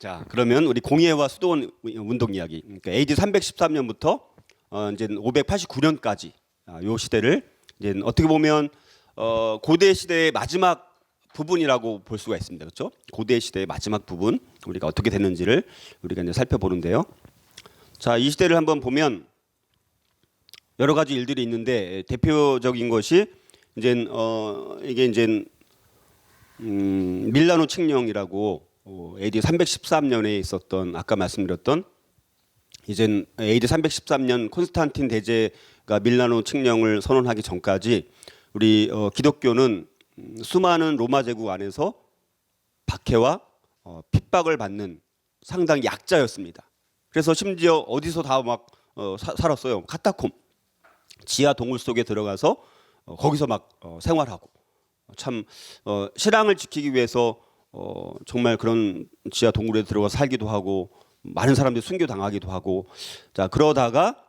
자, 그러면 우리 공예와 수도원 운동 이야기. 그러니까 AD 313년부터 이제 589년까지 요 시대를 이제 어떻게 보면 고대 시대의 마지막 부분이라고 볼 수가 있습니다. 그렇죠? 고대 시대의 마지막 부분 우리가 어떻게 됐는지를 우리가 이제 살펴보는데요. 자, 이 시대를 한번 보면 여러 가지 일들이 있는데 대표적인 것이 이제 이게 이제 밀라노 칙령이라고 AD 313년에 있었던 아까 말씀드렸던 이제 AD 313년 콘스탄틴 대제가 밀라노 칙령을 선언하기 전까지 우리 기독교는 수많은 로마 제국 안에서 박해와 핍박을 받는 상당히 약자였습니다. 그래서 심지어 어디서 다 막 살았어요. 카타콤 지하 동굴 속에 들어가서 거기서 막 생활하고 참 신앙을 지키기 위해서 정말 그런 지하 동굴에 들어가 살기도 하고 많은 사람들이 순교 당하기도 하고 자 그러다가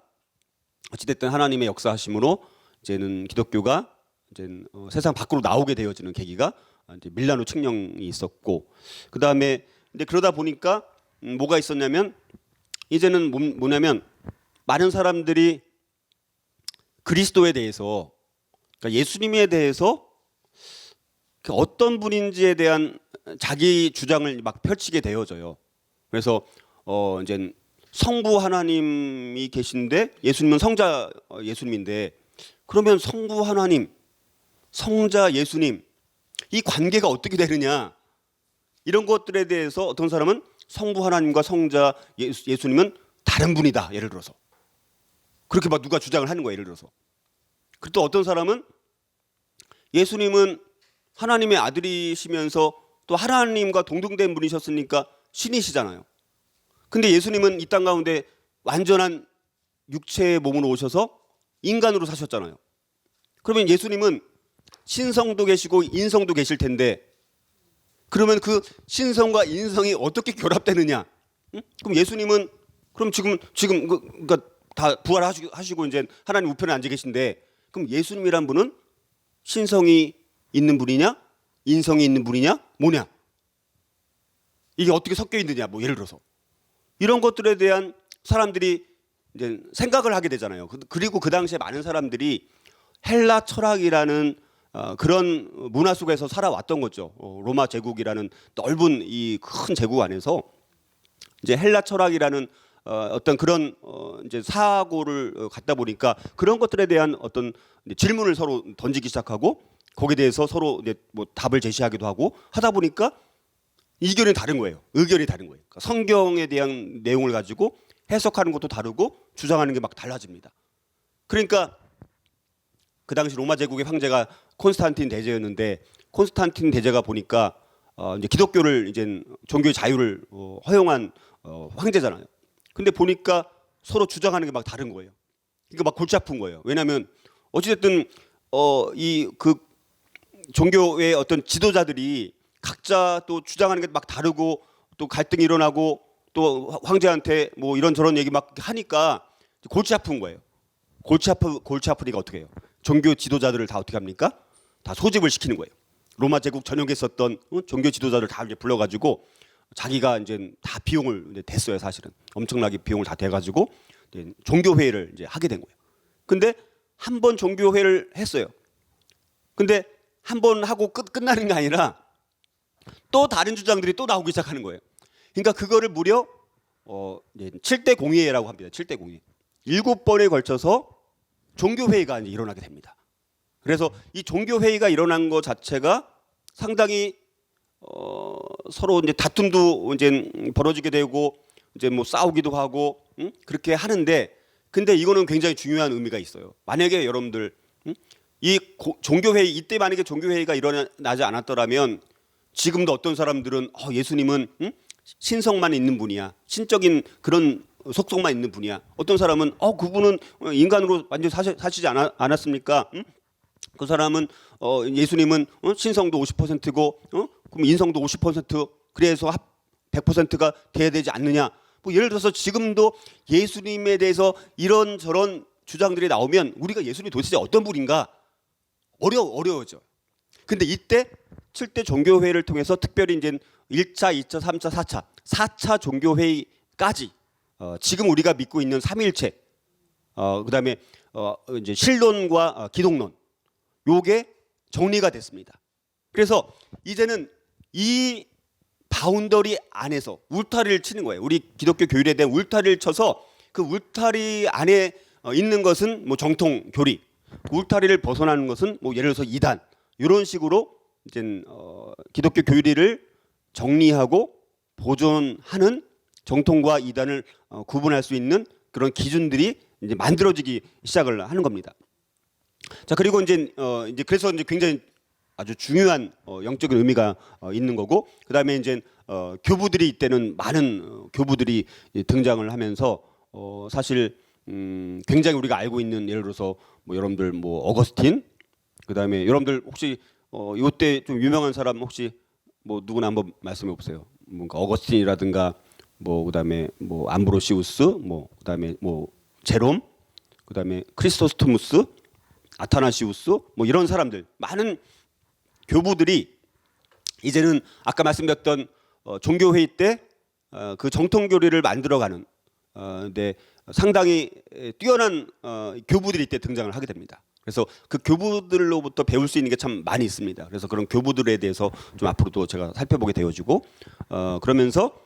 어찌됐든 하나님의 역사하심으로 이제는 기독교가 이제 세상 밖으로 나오게 되어지는 계기가 이제 밀라노 칙령이 있었고 그 다음에 근데 그러다 보니까 뭐가 있었냐면 이제는 뭐냐면 많은 사람들이 그리스도에 대해서 그러니까 예수님에 대해서 어떤 분인지에 대한 자기 주장을 막 펼치게 되어져요. 그래서 이제 성부 하나님이 계신데 예수님은 성자 예수님인데 그러면 성부 하나님, 성자 예수님 이 관계가 어떻게 되느냐 이런 것들에 대해서 어떤 사람은 성부 하나님과 성자 예수님은 다른 분이다 예를 들어서 그렇게 막 누가 주장을 하는 거예요 예를 들어서 그리고 또 어떤 사람은 예수님은 하나님의 아들이시면서 또 하나님과 동등된 분이셨으니까 신이시잖아요. 근데 예수님은 이 땅 가운데 완전한 육체의 몸으로 오셔서 인간으로 사셨잖아요. 그러면 예수님은 신성도 계시고 인성도 계실 텐데 그러면 그 신성과 인성이 어떻게 결합되느냐? 응? 그럼 예수님은 그럼 지금 그러니까 다 부활하시고 이제 하나님 우편에 앉아 계신데 그럼 예수님이란 분은 신성이 있는 분이냐? 인성이 있는 분이냐? 뭐냐? 이게 어떻게 섞여 있느냐? 뭐 예를 들어서 이런 것들에 대한 사람들이 이제 생각을 하게 되잖아요. 그리고 그 당시에 많은 사람들이 헬라 철학이라는 그런 문화 속에서 살아왔던 거죠. 로마 제국이라는 넓은 이 큰 제국 안에서 이제 헬라 철학이라는 어떤 그런 이제 사고를 갖다 보니까 그런 것들에 대한 어떤 질문을 서로 던지기 시작하고 거기에 대해서 서로 이제 뭐 답을 제시하기도 하고 하다 보니까 의견이 다른 거예요. 의견이 다른 거예요. 그러니까 성경에 대한 내용을 가지고 해석하는 것도 다르고 주장하는 게 막 달라집니다. 그러니까 그 당시 로마 제국의 황제가 콘스탄틴 대제였는데 콘스탄틴 대제가 보니까 이제 기독교를 이제 종교의 자유를 허용한 황제잖아요. 근데 보니까 서로 주장하는 게 막 다른 거예요. 그러니까 막 골치 아픈 거예요. 왜냐하면 어찌됐든 이 그 종교의 어떤 지도자들이 각자 또 주장하는 게 막 다르고 또 갈등이 일어나고 또 황제한테 뭐 이런저런 얘기 막 하니까 골치 아픈 거예요. 골치 아프니까 어떻게 해요? 종교 지도자들을 다 어떻게 합니까? 다 소집을 시키는 거예요. 로마 제국 전역에 있었던 종교 지도자들 다 이제 불러가지고 자기가 이제 다 비용을 이제 댔어요. 사실은 엄청나게 비용을 다 대가지고 종교 회의를 이제 하게 된 거예요. 근데 한 번 종교 회의를 했어요. 근데 한 번 하고 끝나는 게 아니라 또 다른 주장들이 또 나오기 시작하는 거예요. 그러니까 그거를 무려 7대 공의회라고 합니다. 7대 공의회. 7번에 걸쳐서 종교 회의가 이제 일어나게 됩니다. 그래서 이 종교 회의가 일어난 것 자체가 상당히 서로 이제 다툼도 이제 벌어지게 되고 이제 뭐 싸우기도 하고 그렇게 하는데 근데 이거는 굉장히 중요한 의미가 있어요. 만약에 여러분들 이 종교 회의 이때 만약에 종교 회의가 일어나지 않았더라면 지금도 어떤 사람들은 예수님은 신성만 있는 분이야. 신적인 그런 속성만 있는 분이야. 어떤 사람은 그분은 인간으로 완전히 사시지 않았습니까? 그 사람은 예수님은 신성도 50%고 그럼 인성도 50% 그래서 100%가 돼야 되지 않느냐. 뭐 예를 들어서 지금도 예수님에 대해서 이런저런 주장들이 나오면 우리가 예수님이 도대체 어떤 분인가 어려워져. 근데 이때 7대 종교회의를 통해서 특별히 이제 1차, 2차, 3차, 4차 4차 종교회의까지 지금 우리가 믿고 있는 삼위일체, 그다음에 이제 신론과 기독론, 요게 정리가 됐습니다. 그래서 이제는 이 바운더리 안에서 울타리를 치는 거예요. 우리 기독교 교율에 대한 울타리를 쳐서 그 울타리 안에 있는 것은 뭐 정통 교리, 그 울타리를 벗어나는 것은 뭐 예를 들어서 이단, 이런 식으로 이제 기독교 교리를 정리하고 보존하는 정통과 이단을 구분할 수 있는 그런 기준들이 이제 만들어지기 시작을 하는 겁니다. 자, 그리고 이제 그래서 이제 굉장히 아주 중요한 영적인 의미가 있는 거고, 그다음에 이제 교부들이 이때는 많은 교부들이 등장을 하면서 사실 굉장히 우리가 알고 있는, 예를 들어서 뭐 여러분들 뭐 어거스틴, 그다음에 여러분들 혹시 이때 좀 유명한 사람 혹시 뭐 누구나 한번 말씀해 보세요. 뭔가 어거스틴이라든가 뭐 그다음에 뭐 암브로시우스, 뭐 그다음에 뭐 제롬, 그다음에 크리스토스토무스, 아타나시우스, 뭐 이런 사람들, 많은 교부들이 이제는 아까 말씀드렸던 종교회의 때 그 정통교리를 만들어가는 데 상당히 뛰어난 교부들이 이때 등장을 하게 됩니다. 그래서 그 교부들로부터 배울 수 있는 게 참 많이 있습니다. 그래서 그런 교부들에 대해서 좀 앞으로도 제가 살펴보게 되어지고, 그러면서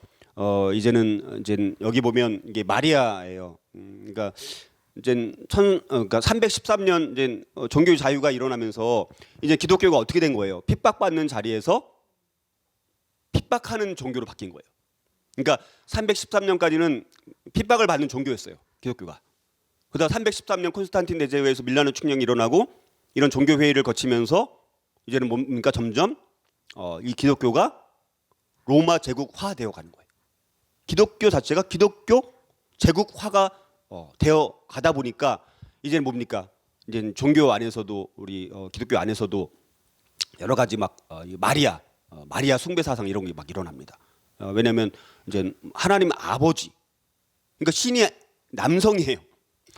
이제는 이제 여기 보면 이게 마리아예요. 그러니까 이제 그러니까 313년 이제 종교 자유가 일어나면서 이제 기독교가 어떻게 된 거예요? 핍박받는 자리에서 핍박하는 종교로 바뀐 거예요. 그러니까 313년까지는 핍박을 받는 종교였어요, 기독교가. 그다음 313년 콘스탄틴 대제회에서 밀라노 칙령이 일어나고 이런 종교 회의를 거치면서 이제는 뭡니까? 점점 이 기독교가 로마 제국화 되어 가는 거예요. 기독교 자체가 기독교 제국화가 되어 가다 보니까 이제는 뭡니까? 이제 종교 안에서도 우리 기독교 안에서도 여러 가지 막 마리아 숭배 사상 이런 게 막 일어납니다. 왜냐하면 이제 하나님 아버지, 그러니까 신이 남성이에요.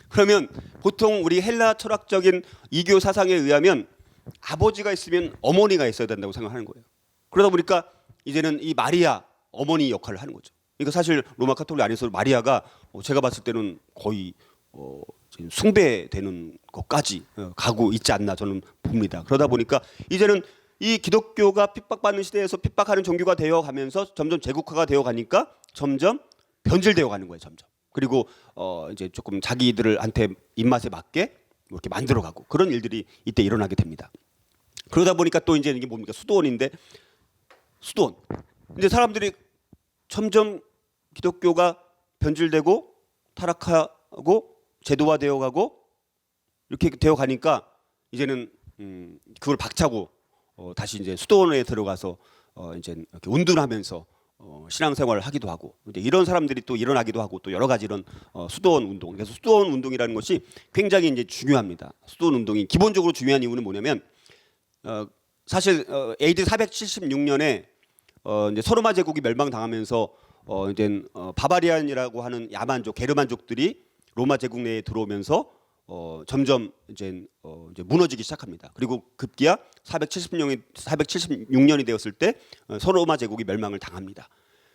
그러면 보통 우리 헬라 철학적인 이교 사상에 의하면 아버지가 있으면 어머니가 있어야 된다고 생각하는 거예요. 그러다 보니까 이제는 이 마리아 어머니 역할을 하는 거죠. 그러니까 사실 로마 카톨릭 안에서 마리아가 제가 봤을 때는 거의 숭배되는 것까지 가고 있지 않나 저는 봅니다. 그러다 보니까 이제는 이 기독교가 핍박받는 시대에서 핍박하는 종교가 되어 가면서 점점 제국화가 되어 가니까 점점 변질되어 가는 거예요, 점점. 그리고 이제 조금 자기들한테 입맛에 맞게 이렇게 만들어가고 그런 일들이 이때 일어나게 됩니다. 그러다 보니까 또 이제 이게 뭡니까? 수도원인데, 수도원. 이제 사람들이 점점 기독교가 변질되고 타락하고 제도화되어가고 이렇게 되어가니까 이제는 그걸 박차고 다시 이제 수도원에 들어가서 이제 이렇게 운동하면서 신앙생활을 하기도 하고, 이제 이런 사람들이 또 일어나기도 하고, 또 여러 가지 이런 수도원 운동. 그래서 수도원 운동이라는 것이 굉장히 이제 중요합니다. 수도원 운동이 기본적으로 중요한 이유는 뭐냐면 사실 AD 476년에 이제 서로마 제국이 멸망당하면서 이제 바바리안이라고 하는 야만족, 게르만족들이 로마 제국 내에 들어오면서 점점 이제 무너지기 시작합니다. 그리고 급기야 476년이 되었을 때 서로마 제국이 멸망을 당합니다.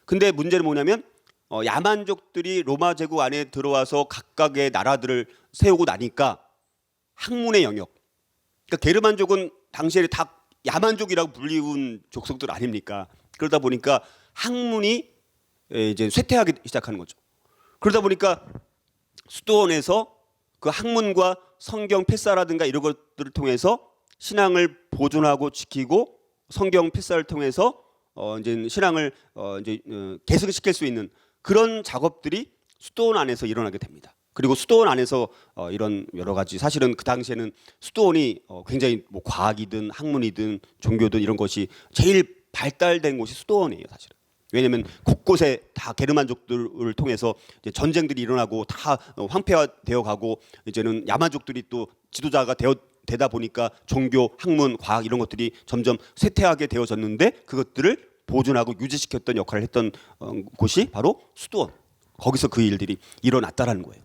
근데 문제는 뭐냐면 야만족들이 로마 제국 안에 들어와서 각각의 나라들을 세우고 나니까 학문의 영역, 그러니까 게르만족은 당시에 다 야만족이라고 불리운 족속들 아닙니까? 그러다 보니까 학문이 이제 쇠퇴하기 시작하는 거죠. 그러다 보니까 수도원에서 그 학문과 성경 필사라든가 이런 것들을 통해서 신앙을 보존하고 지키고 성경 필사를 통해서 이제 신앙을 이제 계승시킬 수 있는 그런 작업들이 수도원 안에서 일어나게 됩니다. 그리고 수도원 안에서 이런 여러 가지, 사실은 그 당시에는 수도원이 굉장히 뭐 과학이든 학문이든 종교든 이런 것이 제일 발달된 곳이 수도원이에요, 사실은. 왜냐하면 곳곳에 다 게르만족들을 통해서 이제 전쟁들이 일어나고 다 황폐화되어 가고, 이제는 야만족들이 또 지도자가 되다 보니까 종교, 학문, 과학 이런 것들이 점점 쇠퇴하게 되어졌는데 그것들을 보존하고 유지시켰던 역할을 했던 곳이 바로 수도원. 거기서 그 일들이 일어났다라는 거예요.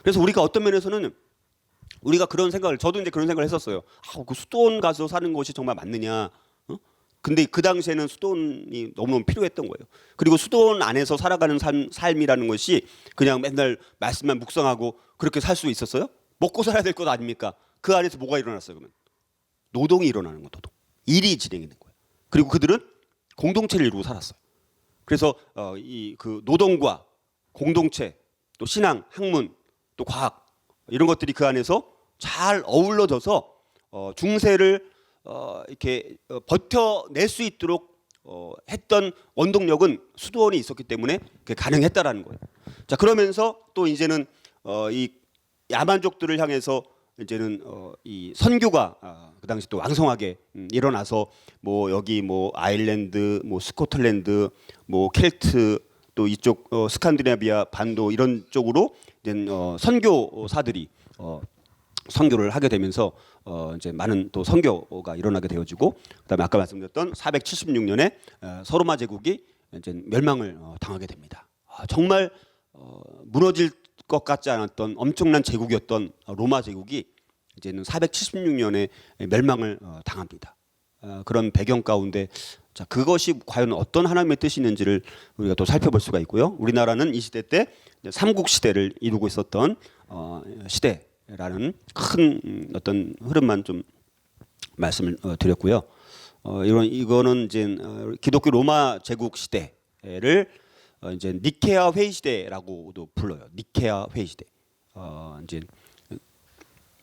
그래서 우리가 어떤 면에서는 우리가 그런 생각을, 저도 이제 그런 생각을 했었어요. 그 수도원 가서 사는 것이 정말 맞느냐? 근데 그 당시에는 수도원이 너무너무 필요했던 거예요. 그리고 수도원 안에서 살아가는 삶이라는 것이 그냥 맨날 말씀만 묵상하고 그렇게 살 수 있었어요? 먹고 살아야 될 것 아닙니까? 그 안에서 뭐가 일어났어요? 그러면 노동이 일어나는 거, 노동. 일이 진행되는 거예요. 그리고 그들은 공동체를 이루고 살았어요. 그래서 이 그 노동과 공동체, 또 신앙, 학문, 또 과학 이런 것들이 그 안에서 잘 어우러져서 중세를 이렇게 버텨낼 수 있도록 했던 원동력은 수도원이 있었기 때문에 그게 가능했다라는 거예요. 자, 그러면서 또 이제는 이 야만족들을 향해서 이제는 이 선교가 그 당시 또 왕성하게 일어나서 뭐 여기 뭐 아일랜드, 뭐 스코틀랜드, 뭐 켈트 또 이쪽 스칸디나비아 반도 이런 쪽으로 이제 선교사들이 선교를 하게 되면서 이제 많은 또 선교가 일어나게 되어지고 그다음에 아까 말씀드렸던 476년에 서로마 제국이 이제 멸망을 당하게 됩니다. 정말 무너질 것 같지 않았던 엄청난 제국이었던 로마 제국이 이제는 476년에 멸망을 당합니다. 그런 배경 가운데 자, 그것이 과연 어떤 하나님의 뜻이 있는지를 우리가 또 살펴볼 수가 있고요. 우리나라는 이 시대 때 삼국 시대를 이루고 있었던 시대라는 큰 어떤 흐름만 좀 말씀을 드렸고요. 이거는 이제 기독교 로마 제국 시대를 이제 니케아 회의 시대라고도 불러요. 니케아 회의 시대. 이제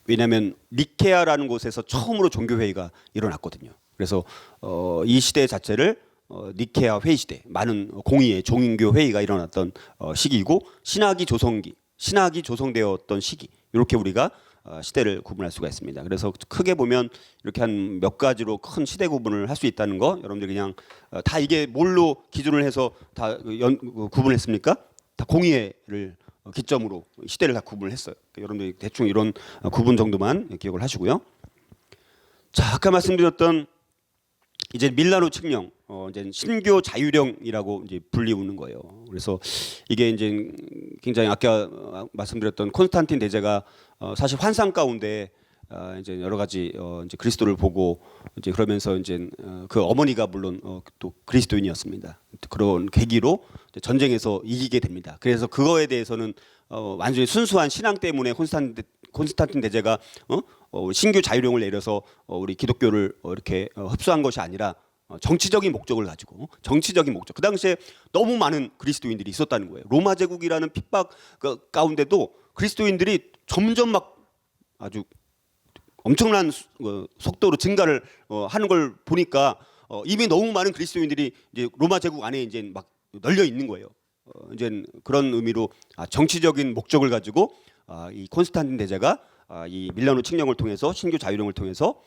왜냐하면 니케아라는 곳에서 처음으로 종교 회의가 일어났거든요. 그래서 이 시대 자체를 니케아 회의 시대, 많은 공의의 종인교 회의가 일어났던 시기이고 신학이 조성되었던 시기. 이렇게 우리가 시대를 구분할 수가 있습니다. 그래서 크게 보면 이렇게 한 몇 가지로 큰 시대 구분을 할 수 있다는 거 여러분들 그냥 다 이게 뭘로 기준을 해서 다 구분했습니까? 다 공의회를 기점으로 시대를 다 구분을 했어요. 여러분들 대충 이런 구분 정도만 기억을 하시고요. 자, 아까 말씀드렸던 이제 밀라노 칙령, 이제 신교 자유령이라고 이제 불리우는 거예요. 그래서 이게 이제 굉장히 아까 말씀드렸던 콘스탄틴 대제가 사실 환상 가운데 이제 여러 가지 이제 그리스도를 보고 이제 그러면서 이제 그 어머니가 물론 또 그리스도인이었습니다. 그런 계기로 전쟁에서 이기게 됩니다. 그래서 그거에 대해서는 완전히 순수한 신앙 때문에 콘스탄틴 대제가 신교 자유령을 내려서 우리 기독교를 이렇게 흡수한 것이 아니라 정치적인 목적을 가지고 정치적인 목적. 그 당시에 너무 많은 그리스도인들이 있었다는 거예요. 로마 제국이라는 핍박 가운데도 그리스도인들이 점점 막 아주 엄청난 속도로 증가를 하는 걸 보니까 이미 너무 많은 그리스도인들이 이제 로마 제국 안에 이제 막 널려 있는 거예요. 이제 그런 의미로 정치적인 목적을 가지고 이 콘스탄틴 대제가 이 밀라노 칙령을 통해서 신교 자유령을 통해서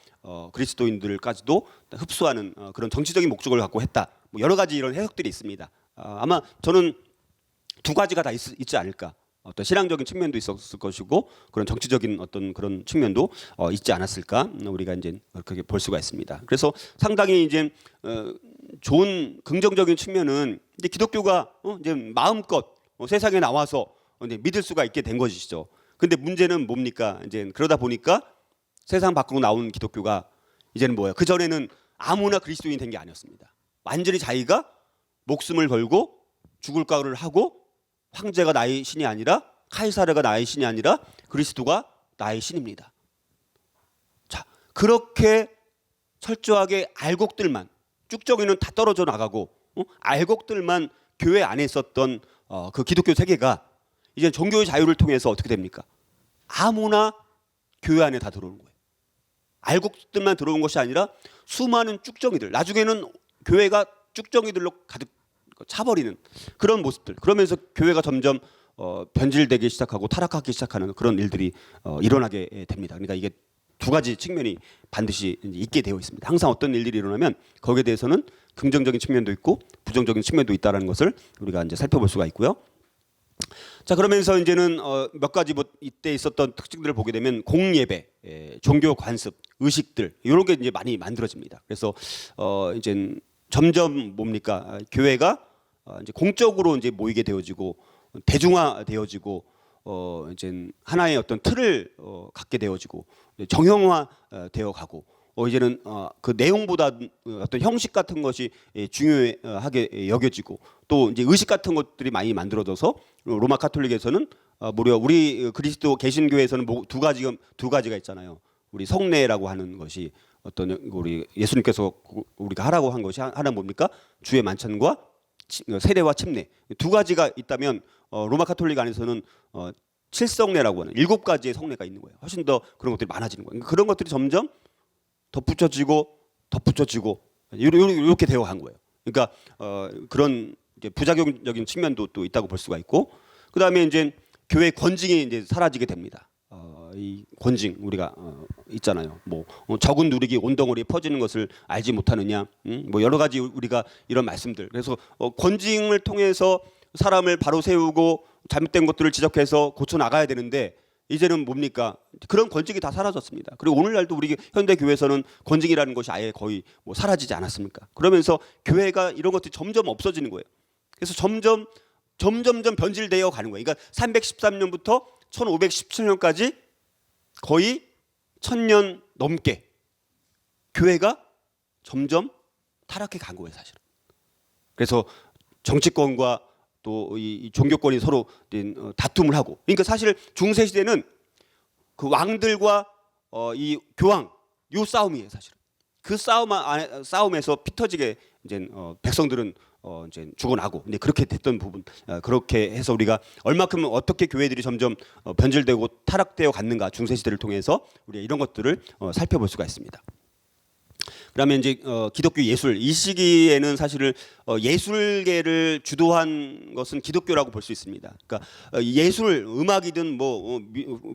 그리스도인들까지도 흡수하는 그런 정치적인 목적을 갖고 했다. 뭐 여러 가지 이런 해석들이 있습니다. 아마 저는 두 가지가 다 있지 않을까. 어떤 신앙적인 측면도 있었을 것이고 그런 정치적인 어떤 그런 측면도 있지 않았을까 우리가 이제 그렇게 볼 수가 있습니다. 그래서 상당히 이제 좋은 긍정적인 측면은 이제 기독교가 이제 마음껏 세상에 나와서 이제 믿을 수가 있게 된 것이죠. 근데 문제는 뭡니까? 이제 그러다 보니까 세상 밖으로 나온 기독교가 이제는 뭐예요? 그 전에는 아무나 그리스도인이 된 게 아니었습니다. 완전히 자기가 목숨을 걸고 죽을 각오를 하고 황제가 나의 신이 아니라 카이사르가 나의 신이 아니라 그리스도가 나의 신입니다. 자, 그렇게 철저하게 알곡들만 쭉정이는 다 떨어져 나가고 알곡들만 교회 안에 있었던 그 기독교 세계가 이제 종교의 자유를 통해서 어떻게 됩니까? 아무나 교회 안에 다 들어오는 거예요. 알곡들만 들어온 것이 아니라 수많은 쭉정이들, 나중에는 교회가 쭉정이들로 가득 차버리는 그런 모습들. 그러면서 교회가 점점 변질되기 시작하고 타락하기 시작하는 그런 일들이 일어나게 됩니다. 그러니까 이게 두 가지 측면이 반드시 있게 되어 있습니다. 항상 어떤 일들이 일어나면 거기에 대해서는 긍정적인 측면도 있고 부정적인 측면도 있다는 것을 우리가 이제 살펴볼 수가 있고요. 자, 그러면서 이제는 몇 가지 뭐 이때 있었던 특징들을 보게 되면 공예배, 종교 관습, 의식들 이런 게 이제 많이 만들어집니다. 그래서 이제 점점 뭡니까? 교회가 이제 공적으로 이제 모이게 되어지고 대중화되어지고 이제 하나의 어떤 틀을 갖게 되어지고 정형화되어 가고 이제는 그 내용보다 어떤 형식 같은 것이 중요하게 여겨지고 또 이제 의식 같은 것들이 많이 만들어져서 로마 가톨릭에서는 무려 우리 그리스도 개신교에서는 두 가지가 있잖아요. 우리 성례라고 하는 것이 어떤 우리 예수님께서 우리가 하라고 한 것이 하나 뭡니까? 주의 만찬과 세례와 침례 두 가지가 있다면 로마 가톨릭 안에서는 칠성례라고 하는 7가지의 성례가 있는 거예요. 훨씬 더 그런 것들이 많아지는 거예요. 그런 것들이 점점 덧붙여지고 이렇게 되어 간 거예요. 그러니까 그런 이제 부작용적인 측면도 또 있다고 볼 수가 있고, 그 다음에 이제 교회 권징이 이제 사라지게 됩니다. 이 권징 우리가 있잖아요. 뭐 적은 누룩이 온 덩어리에 퍼지는 것을 알지 못하느냐, 뭐 여러 가지 우리가 이런 말씀들. 그래서 권징을 통해서 사람을 바로 세우고 잘못된 것들을 지적해서 고쳐 나가야 되는데 이제는 뭡니까? 그런 권징이 다 사라졌습니다. 그리고 오늘날도 우리 현대 교회에서는 권징이라는 것이 아예 거의 뭐 사라지지 않았습니까? 그러면서 교회가 이런 것들이 점점 없어지는 거예요. 그래서 점점점 변질되어 가는 거예요. 그러니까 313년부터 1517년까지 거의 1000년 넘게 교회가 점점 타락해 간 거예요, 사실은. 그래서 정치권과 또 이 종교권이 서로 다툼을 하고, 그러니까 사실 중세 시대는 그 왕들과 이 교황 요 싸움이에요, 사실은. 그 싸움에서 피 터지게 이제 백성들은 이제 죽어나고, 근데 그렇게 됐던 부분, 그렇게 해서 우리가 얼마큼 어떻게 교회들이 점점 변질되고 타락되어 갔는가 중세 시대를 통해서 우리가 이런 것들을 살펴볼 수가 있습니다. 그다음에 이제 기독교 예술, 이 시기에는 사실은 예술계를 주도한 것은 기독교라고 볼 수 있습니다. 그러니까 예술, 음악이든 뭐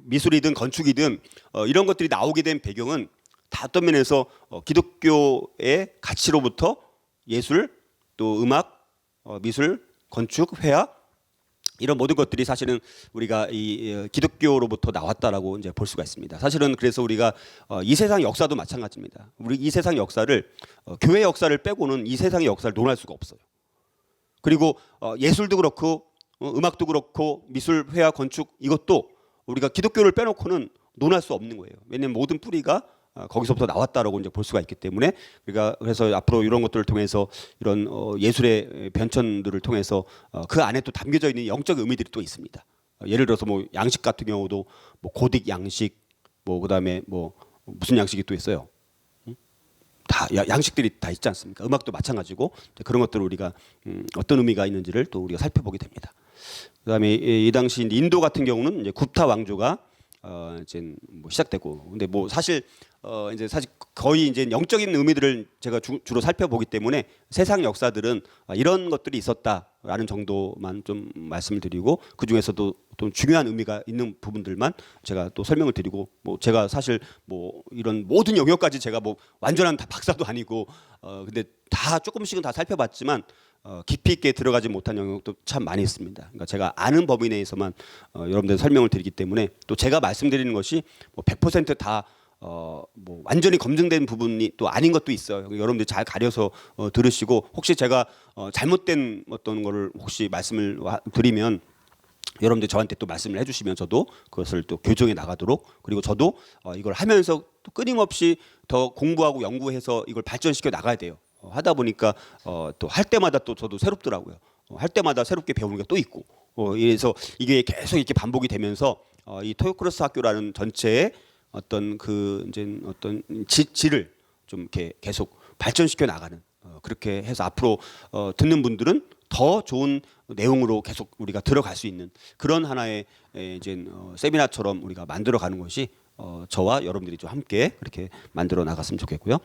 미술이든 건축이든 이런 것들이 나오게 된 배경은 다 어떤 면에서 기독교의 가치로부터 예술, 또 음악, 미술, 건축, 회화 이런 모든 것들이 사실은 우리가 이 기독교로부터 나왔다라고 이제 볼 수가 있습니다. 사실은 그래서 우리가 이 세상 역사도 마찬가지입니다. 우리 이 세상 역사를 교회 역사를 빼고는 이 세상의 역사를 논할 수가 없어요. 그리고 예술도 그렇고 음악도 그렇고 미술, 회화, 건축 이것도 우리가 기독교를 빼놓고는 논할 수 없는 거예요. 왜냐하면 모든 뿌리가 거기서부터 나왔다라고 이제 볼 수가 있기 때문에 우리가 그래서 앞으로 이런 것들을 통해서 이런 예술의 변천들을 통해서 그 안에 또 담겨져 있는 영적 의미들이 또 있습니다. 예를 들어서 뭐 양식 같은 경우도 뭐 고딕 양식, 뭐 그다음에 뭐 무슨 양식이 또 있어요. 다 양식들이 다 있지 않습니까? 음악도 마찬가지고 그런 것들을 우리가 어떤 의미가 있는지를 또 우리가 살펴보게 됩니다. 그다음에 이 당시 인도 같은 경우는 이제 굽타 왕조가 이제 뭐 시작되고, 근데 뭐 사실 사실 거의 이제 영적인 의미들을 제가 주로 살펴보기 때문에 세상 역사들은 이런 것들이 있었다라는 정도만 좀 말씀을 드리고, 그 중에서도 또 중요한 의미가 있는 부분들만 제가 또 설명을 드리고, 뭐 제가 사실 뭐 이런 모든 영역까지 제가 뭐 완전한 다 박사도 아니고 근데 다 조금씩은 다 살펴봤지만 깊이 있게 들어가지 못한 영역도 참 많이 있습니다. 그러니까 제가 아는 범위 내에서만 여러분들 설명을 드리기 때문에, 또 제가 말씀드리는 것이 뭐 100%다 뭐 완전히 검증된 부분이 또 아닌 것도 있어요. 여러분들 잘 가려서 들으시고, 혹시 제가 잘못된 어떤 거를 혹시 말씀을 드리면 여러분들 저한테 또 말씀을 해주시면 저도 그것을 또 교정해 나가도록, 그리고 저도 이걸 하면서 또 끊임없이 더 공부하고 연구해서 이걸 발전시켜 나가야 돼요. 하다 보니까 또 할 때마다 또 저도 새롭더라고요. 할 때마다 새롭게 배우는 게 또 있고, 그래서 이게 계속 이렇게 반복이 되면서 이 토요크로스 학교라는 전체의 어떤 그 이제 어떤 질을 좀 이렇게 계속 발전시켜 나가는, 그렇게 해서 앞으로 듣는 분들은 더 좋은 내용으로 계속 우리가 들어갈 수 있는 그런 하나의 이제 세미나처럼 우리가 만들어 가는 것이 저와 여러분들이 좀 함께 그렇게 만들어 나갔으면 좋겠고요.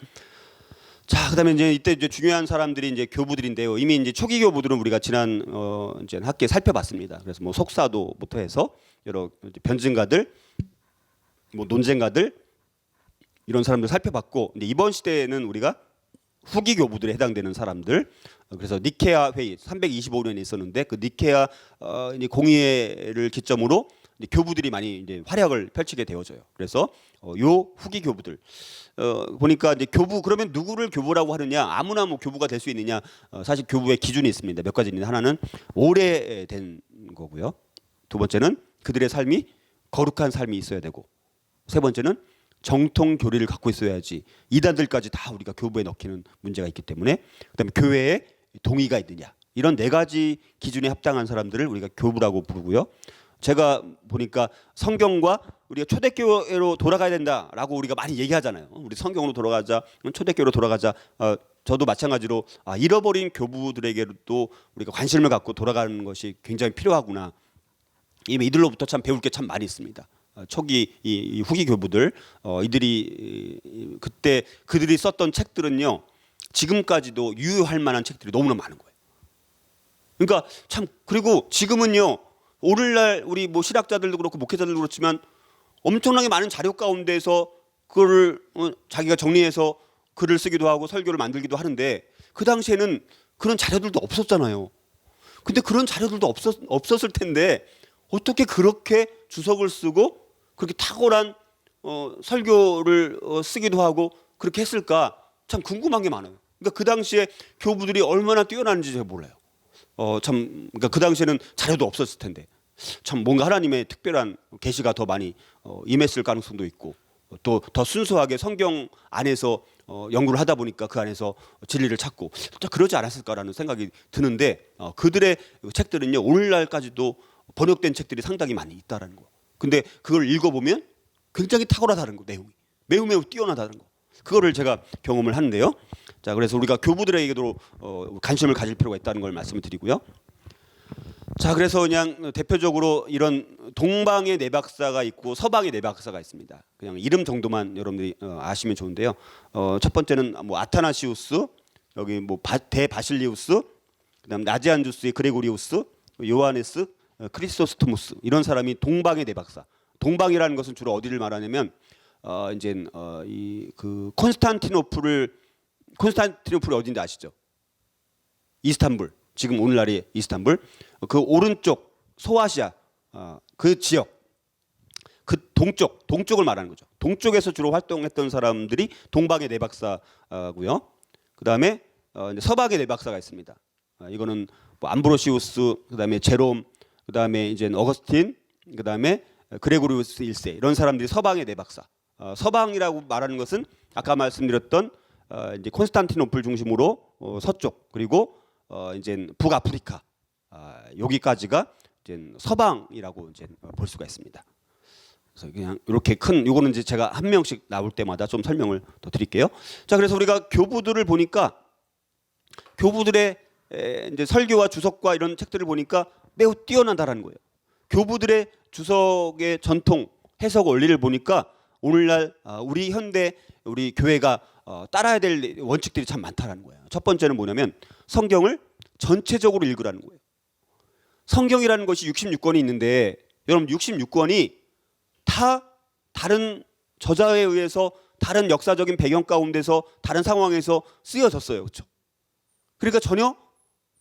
자, 그다음에 이제 중요한 사람들이 이제 교부들인데요. 이미 이제 초기 교부들은 우리가 지난 이제 학기에 살펴봤습니다. 그래서 뭐 속사도부터 해서 여러 변증가들, 뭐 논쟁가들 이런 사람들 살펴봤고, 근데 이번 시대에는 우리가 후기 교부들에 해당되는 사람들, 그래서 니케아 회의 325년에 있었는데 그 니케아 공의회를 기점으로 이제 교부들이 많이 이제 활약을 펼치게 되어져요. 그래서 요 후기 교부들 보니까 이제 교부, 그러면 누구를 교부라고 하느냐? 아무나 뭐 교부가 될 수 있느냐? 사실 교부의 기준이 있습니다. 몇 가지인데, 하나는 오래된 거고요. 두 번째는 그들의 삶이 거룩한 삶이 있어야 되고, 세 번째는 정통 교리를 갖고 있어야지 이단들까지 다 우리가 교부에 넣기는 문제가 있기 때문에, 그다음에 교회에 동의가 있느냐, 이런 네 가지 기준에 합당한 사람들을 우리가 교부라고 부르고요. 제가 보니까 성경과 우리가 초대교회로 돌아가야 된다라고 우리가 많이 얘기하잖아요. 우리 성경으로 돌아가자, 초대교회로 돌아가자. 저도 마찬가지로 잃어버린 교부들에게도 우리가 관심을 갖고 돌아가는 것이 굉장히 필요하구나. 이들로부터 참 배울 게 참 많이 있습니다. 초기 이 후기 교부들, 이들이 그때 그들이 썼던 책들은요, 지금까지도 유효할 만한 책들이 너무나 많은 거예요. 그러니까 참, 그리고 지금은요, 오늘날 우리 뭐 신학자들도 그렇고 목회자들도 그렇지만 엄청나게 많은 자료 가운데서 그거를 자기가 정리해서 글을 쓰기도 하고 설교를 만들기도 하는데, 그 당시에는 그런 자료들도 없었잖아요. 근데 그런 자료들도 없었을 텐데 어떻게 그렇게 주석을 쓰고 그렇게 탁월한 설교를 쓰기도 하고 그렇게 했을까, 참 궁금한 게 많아요. 그러니까 그 당시에 교부들이 얼마나 뛰어났는지 제가 몰라요. 그러니까 그 당시에는 자료도 없었을 텐데 참 뭔가 하나님의 특별한 계시가 더 많이 임했을 가능성도 있고, 또 더 순수하게 성경 안에서 연구를 하다 보니까 그 안에서 진리를 찾고 그러지 않았을까라는 생각이 드는데, 그들의 책들은요, 오늘날까지도 번역된 책들이 상당히 많이 있다라는 거. 근데 그걸 읽어보면 굉장히 탁월하다는 거, 내용이 매우 뛰어나다는 거, 그거를 제가 경험을 하는데요. 자, 그래서 우리가 교부들에게도 관심을 가질 필요가 있다는 걸 말씀을 드리고요. 자, 그래서 그냥 대표적으로 이런 동방의 네 박사가 있고 서방의 네 박사가 있습니다. 그냥 이름 정도만 여러분들이 아시면 좋은데요. 첫 번째는 뭐 아타나시우스, 여기 뭐 대바실리우스, 그다음 나지안주스의 그레고리우스, 요하네스, 크리소스토무스, 이런 사람이 동방의 네 박사. 동방이라는 것은 주로 어디를 말하냐면 이제 이 그 콘스탄티노플이 어딘지 아시죠? 이스탄불. 지금 오늘날의 이스탄불, 그 오른쪽 소아시아 그 지역, 그 동쪽을 말하는 거죠. 동쪽에서 주로 활동했던 사람들이 동방의 네 박사고요. 그다음에 서방의 네 박사가 있습니다. 이거는 뭐 암브로시우스, 그다음에 제롬, 그다음에 이제 어거스틴, 그다음에 그레고리우스 1세, 이런 사람들이 서방의 네 박사. 서방이라고 말하는 것은 아까 말씀드렸던 이제 콘스탄티노플 중심으로 서쪽, 그리고 이제 북아프리카, 여기까지가 이제 서방이라고 이제 볼 수가 있습니다. 그래서 그냥 이렇게 큰, 요거는 이제 제가 한 명씩 나올 때마다 좀 설명을 더 드릴게요. 자, 그래서 우리가 교부들을 보니까 교부들의 이제 설교와 주석과 이런 책들을 보니까 매우 뛰어나다라는 거예요. 교부들의 주석의 전통, 해석 원리를 보니까 오늘날 우리 현대 우리 교회가 따라야 될 원칙들이 참 많다라는 거예요. 첫 번째는 뭐냐면 성경을 전체적으로 읽으라는 거예요. 성경이라는 것이 66권이 있는데, 여러분 66권이 다 다른 저자에 의해서 다른 역사적인 배경 가운데서 다른 상황에서 쓰여졌어요. 그렇죠? 그러니까 전혀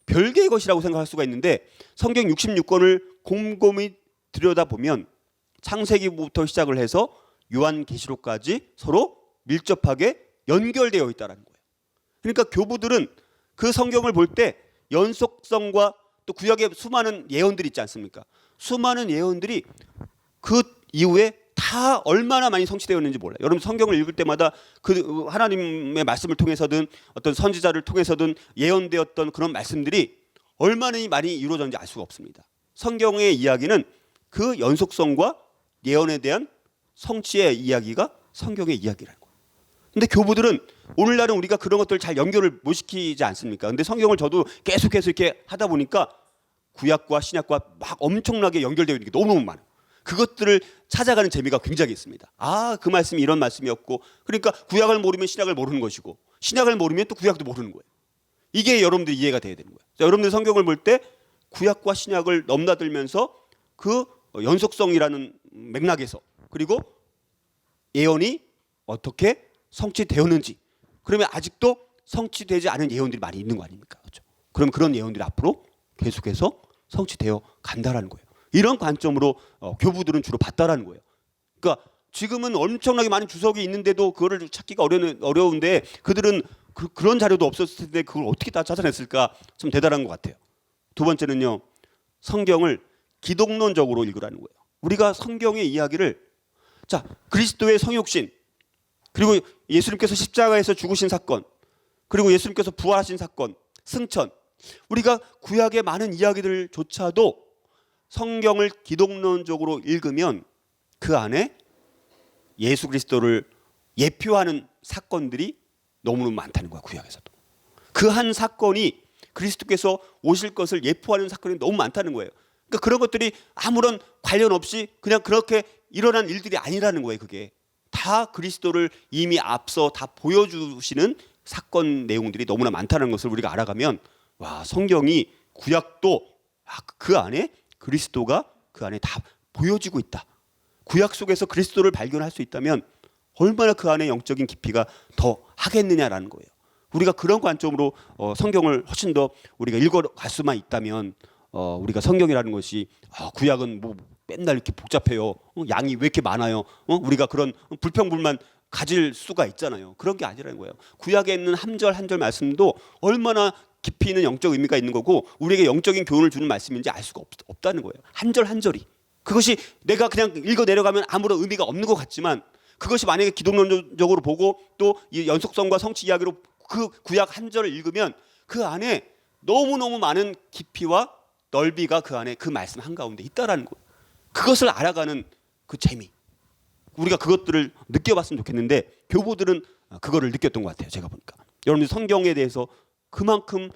별개의 것이라고 생각할 수가 있는데, 성경 66권을 곰곰이 들여다보면 창세기부터 시작을 해서 요한계시록까지 서로 밀접하게 연결되어 있다는 거예요. 그러니까 교부들은 그 성경을 볼 때 연속성과 또 구약의 수많은 예언들이 있지 않습니까? 수많은 예언들이 그 이후에 다 얼마나 많이 성취되었는지 몰라요. 여러분 성경을 읽을 때마다 그 하나님의 말씀을 통해서든 어떤 선지자를 통해서든 예언되었던 그런 말씀들이 얼마나 많이 이루어졌는지 알 수가 없습니다. 성경의 이야기는 그 연속성과 예언에 대한 성취의 이야기가 성경의 이야기라는 거예요. 근데 교부들은 오늘날은 우리가 그런 것들을 잘 연결을 못 시키지 않습니까? 근데 성경을 저도 계속해서 이렇게 하다 보니까 구약과 신약과 막 엄청나게 연결되어 있는 게 너무너무 많아요. 그것들을 찾아가는 재미가 굉장히 있습니다. 그 말씀이 이런 말씀이었고, 그러니까 구약을 모르면 신약을 모르는 것이고, 신약을 모르면 또 구약도 모르는 거예요. 이게 여러분들 이해가 돼야 되는 거예요. 자, 여러분들 성경을 볼 때 구약과 신약을 넘나들면서 그 연속성이라는 맥락에서, 그리고 예언이 어떻게 성취되었는지, 그러면 아직도 성취되지 않은 예언들이 많이 있는 거 아닙니까? 그렇죠? 그럼 그런 예언들이 앞으로 계속해서 성취되어 간다라는 거예요. 이런 관점으로 교부들은 주로 봤다라는 거예요. 그러니까 지금은 엄청나게 많은 주석이 있는데도 그거를 찾기가 어려운데, 그들은 그런 자료도 없었을 텐데 그걸 어떻게 다 찾아냈을까, 참 대단한 것 같아요. 두 번째는요, 성경을 기독론적으로 읽으라는 거예요. 우리가 성경의 이야기를, 자, 그리스도의 성육신, 그리고 예수님께서 십자가에서 죽으신 사건, 그리고 예수님께서 부활하신 사건, 승천, 우리가 구약의 많은 이야기들조차도 성경을 기독론적으로 읽으면 그 안에 예수 그리스도를 예표하는 사건들이 너무너무 많다는 거야. 구약에서도 그 한 사건이 그리스도께서 오실 것을 예표하는 사건이 너무 많다는 거예요. 그러니까 그런 것들이 아무런 관련 없이 그냥 그렇게 일어난 일들이 아니라는 거예요. 그게 다 그리스도를 이미 앞서 다 보여주시는 사건 내용들이 너무나 많다는 것을 우리가 알아가면, 와, 성경이 구약도 그 안에 그리스도가 그 안에 다 보여지고 있다. 구약 속에서 그리스도를 발견할 수 있다면 얼마나 그 안에 영적인 깊이가 더 하겠느냐라는 거예요. 우리가 그런 관점으로 성경을 훨씬 더 우리가 읽어갈 수만 있다면, 우리가 성경이라는 것이 구약은 뭐 맨날 이렇게 복잡해요, 양이 왜 이렇게 많아요, 우리가 그런 불평불만 가질 수가 있잖아요. 그런 게 아니라는 거예요. 구약에 있는 한 절 한 절 말씀도 얼마나 깊이 있는 영적 의미가 있는 거고 우리에게 영적인 교훈을 주는 말씀인지 알 수가 없다는 거예요. 한 절 한 절이. 그것이 내가 그냥 읽어 내려가면 아무런 의미가 없는 것 같지만, 그것이 만약에 기독론적으로 보고 또 이 연속성과 성취 이야기로 그 구약 한 절을 읽으면 그 안에 너무너무 많은 깊이와 넓이가 그 안에 그 말씀 한가운데 있다라는 거예요. 그것을 알아가는 그 재미, 우리가 그것들을 느껴봤으면 좋겠는데 교보들은 그거를 느꼈던 것 같아요. 제가 보니까 여러분들 성경에 대해서 그만큼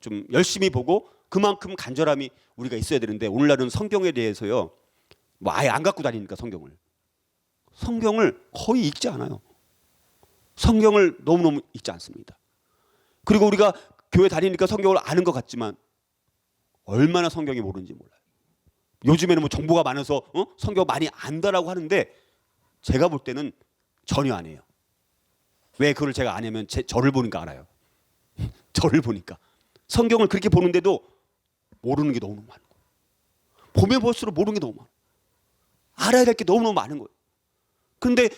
좀 열심히 보고 그만큼 간절함이 우리가 있어야 되는데, 오늘날은 성경에 대해서요 뭐 아예 안 갖고 다니니까 성경을 거의 읽지 않아요. 성경을 너무너무 읽지 않습니다. 그리고 우리가 교회 다니니까 성경을 아는 것 같지만 얼마나 성경이 모르는지 몰라요. 요즘에는 뭐 정보가 많아서 성경 많이 안다라고 하는데 제가 볼 때는 전혀 안 해요. 왜 그걸 제가 아냐면 저를 보니까 알아요. 저를 보니까 성경을 그렇게 보는데도 모르는 게 너무너무 많은 거예요. 보면 볼수록 모르는 게 너무 많아요. 알아야 될 게 너무너무 많은 거예요. 그런데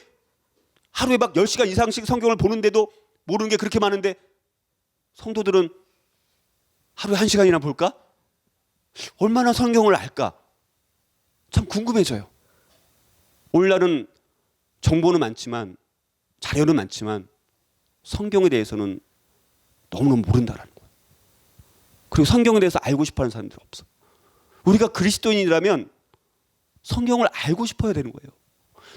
하루에 막 10시간 이상씩 성경을 보는데도 모르는 게 그렇게 많은데, 성도들은 하루에 1시간이나 볼까? 얼마나 성경을 알까? 참 궁금해져요. 오늘날은 정보는 많지만, 자료는 많지만 성경에 대해서는 너무너무 모른다라는 거예요. 그리고 성경에 대해서 알고 싶어하는 사람들이 없어. 우리가 그리스도인이라면 성경을 알고 싶어야 되는 거예요.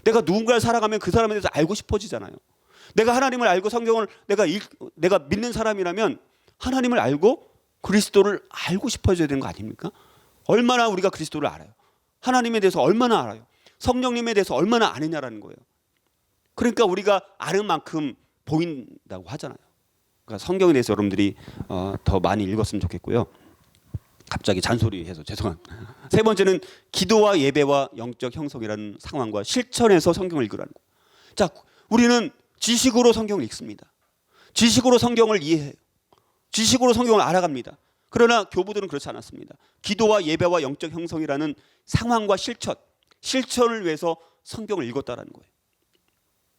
내가 누군가를 살아가면 그 사람에 대해서 알고 싶어지잖아요. 내가 하나님을 알고 성경을 내가 믿는 사람이라면 하나님을 알고 그리스도를 알고 싶어져야 되는 거 아닙니까? 얼마나 우리가 그리스도를 알아요? 하나님에 대해서 얼마나 알아요? 성령님에 대해서 얼마나 아느냐라는 거예요. 그러니까 우리가 아는 만큼 보인다고 하잖아요. 그러니까 성경에 대해서 여러분들이 더 많이 읽었으면 좋겠고요. 갑자기 잔소리해서 죄송합니다. 세 번째는 기도와 예배와 영적 형성이라는 상황과 실천에서 성경을 읽으라는 거예요. 자, 우리는 지식으로 성경을 읽습니다. 지식으로 성경을 이해해요. 지식으로 성경을 알아갑니다. 그러나 교부들은 그렇지 않았습니다. 기도와 예배와 영적 형성이라는 상황과 실천을 위해서 성경을 읽었다라는 거예요.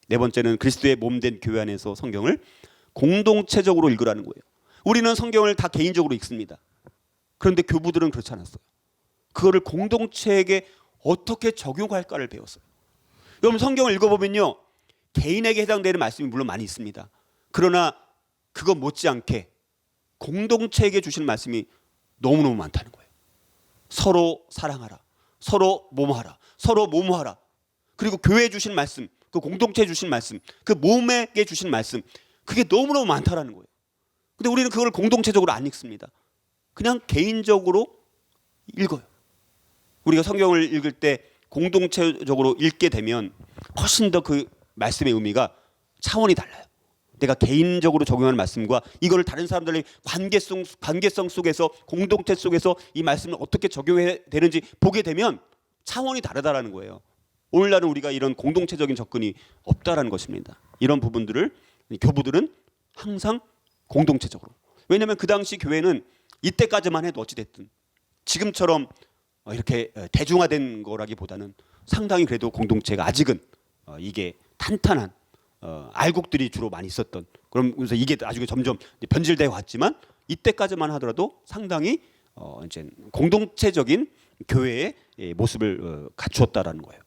네 번째는 그리스도의 몸된 교회 안에서 성경을 공동체적으로 읽으라는 거예요. 우리는 성경을 다 개인적으로 읽습니다. 그런데 교부들은 그렇지 않았어요. 그거를 공동체에게 어떻게 적용할까를 배웠어요. 여러분 성경을 읽어보면요, 개인에게 해당되는 말씀이 물론 많이 있습니다. 그러나 그거 못지않게 공동체에게 주시는 말씀이 너무너무 많다는 거예요. 서로 사랑하라, 서로 몸하라, 서로 모모하라. 그리고 교회에 주신 말씀, 그 공동체에 주신 말씀, 그 몸에게 주신 말씀, 그게 너무너무 많다라는 거예요. 근데 우리는 그걸 공동체적으로 안 읽습니다. 그냥 개인적으로 읽어요. 우리가 성경을 읽을 때 공동체적으로 읽게 되면 훨씬 더 그 말씀의 의미가 차원이 달라요. 내가 개인적으로 적용하는 말씀과 이거를 다른 사람들의 관계성 속에서, 공동체 속에서 이 말씀을 어떻게 적용해야 되는지 보게 되면 차원이 다르다라는 거예요. 오늘날은 우리가 이런 공동체적인 접근이 없다라는 것입니다. 이런 부분들을 교부들은 항상 공동체적으로. 왜냐하면 그 당시 교회는 이때까지만 해도 어찌됐든 지금처럼 이렇게 대중화된 거라기보다는 상당히 그래도 공동체가 아직은 이게 탄탄한 알곡들이 주로 많이 있었던, 그러면서 이게 나중에 점점 변질되어 왔지만 이때까지만 하더라도 상당히 이제 공동체적인 교회의 모습을 갖추었다라는 거예요.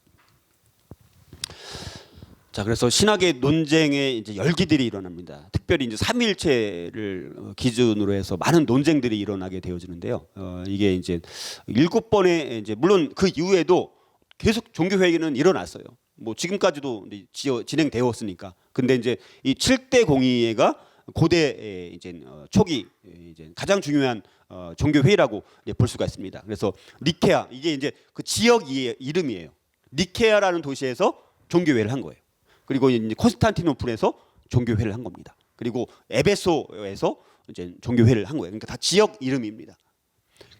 자, 그래서 신학의 논쟁의 이제 열기들이 일어납니다. 특별히 이제 삼위일체를 기준으로 해서 많은 논쟁들이 일어나게 되어지는데요. 이게 이제 7번의 이제 물론 그 이후에도 계속 종교 회의는 일어났어요. 뭐 지금까지도 진행되었으니까. 근데 이제 이 7대 공의회가 고대 이제 초기 이제 가장 중요한 종교 회의라고 볼 수가 있습니다. 그래서 니케아 이게 이제 그 지역 이름이에요. 니케아라는 도시에서 종교회를 한 거예요. 그리고 이제 콘스탄티노플에서 종교회를 한 겁니다. 그리고 에베소에서 이제 종교회를 한 거예요. 그러니까 다 지역 이름입니다.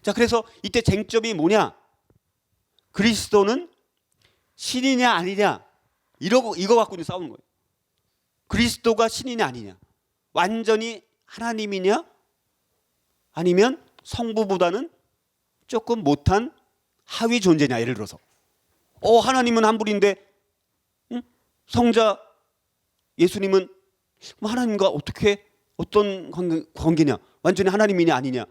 자, 그래서 이때 쟁점이 뭐냐? 그리스도는 신이냐 아니냐? 이거 갖고 이제 싸우는 거예요. 그리스도가 신이냐 아니냐? 완전히 하나님이냐? 아니면 성부보다는 조금 못한 하위 존재냐? 예를 들어서 하나님은 한 분인데 성자 예수님은 하나님과 어떤 관계냐? 완전히 하나님이냐 아니냐?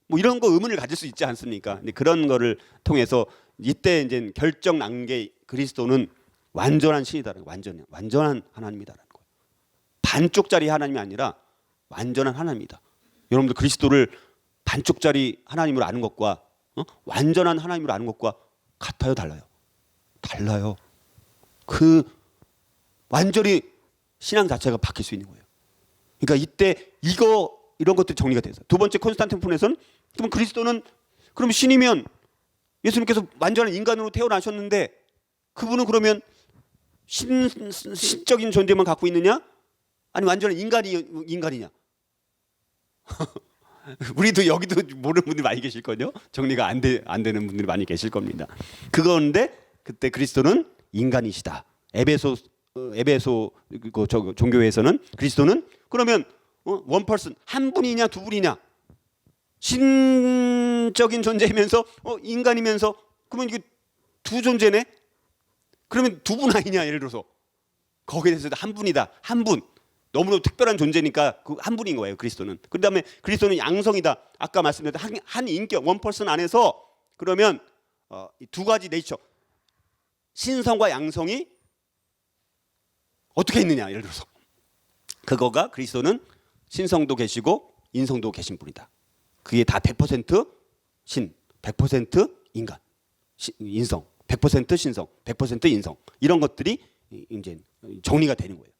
뭐 이런 거 의문을 가질 수 있지 않습니까? 근데 그런 거를 통해서 이때 이제 결정 난 게 그리스도는 완전한 신이다라는 거예요. 완전한 하나님이다라는 거예요. 반쪽짜리 하나님이 아니라 완전한 하나님이다. 여러분들 그리스도를 반쪽짜리 하나님으로 아는 것과 완전한 하나님으로 아는 것과 같아요, 달라요? 달라요. 그 완전히 신앙 자체가 바뀔 수 있는 거예요. 그러니까 이때 이런 것들이 정리가 돼서 두 번째 콘스탄티노플에서는 그럼 그리스도는 그럼 신이면 예수님께서 완전한 인간으로 태어나셨는데 그분은 그러면 신적인 존재만 갖고 있느냐? 아니 완전한 인간이냐? 우리도 여기도 모르는 분들이 많이 계실 거죠. 정리가 안 되는 분들이 많이 계실 겁니다. 그건데 그때 그리스도는 인간이시다. 에베소 종교에서는 그리스도는 그러면 원 퍼슨 한 분이냐 두 분이냐? 신적인 존재이면서 인간이면서 그러면 이게 두 존재네? 그러면 두 분 아니냐? 예를 들어서 거기에 대해서 한 분이다. 한 분. 너무나 특별한 존재니까 그 한 분인 거예요. 그리스도는. 그다음에 그리스도는 양성이다. 아까 말씀드렸던 한 인격 원 퍼슨 안에서 그러면 두 가지 네이처 신성과 양성이 어떻게 있느냐? 예를 들어서 그거가 그리스도는 신성도 계시고 인성도 계신 분이다. 그게 다 100% 신, 100% 인간, 인성, 100% 신성, 100% 인성 이런 것들이 이제 정리가 되는 거예요.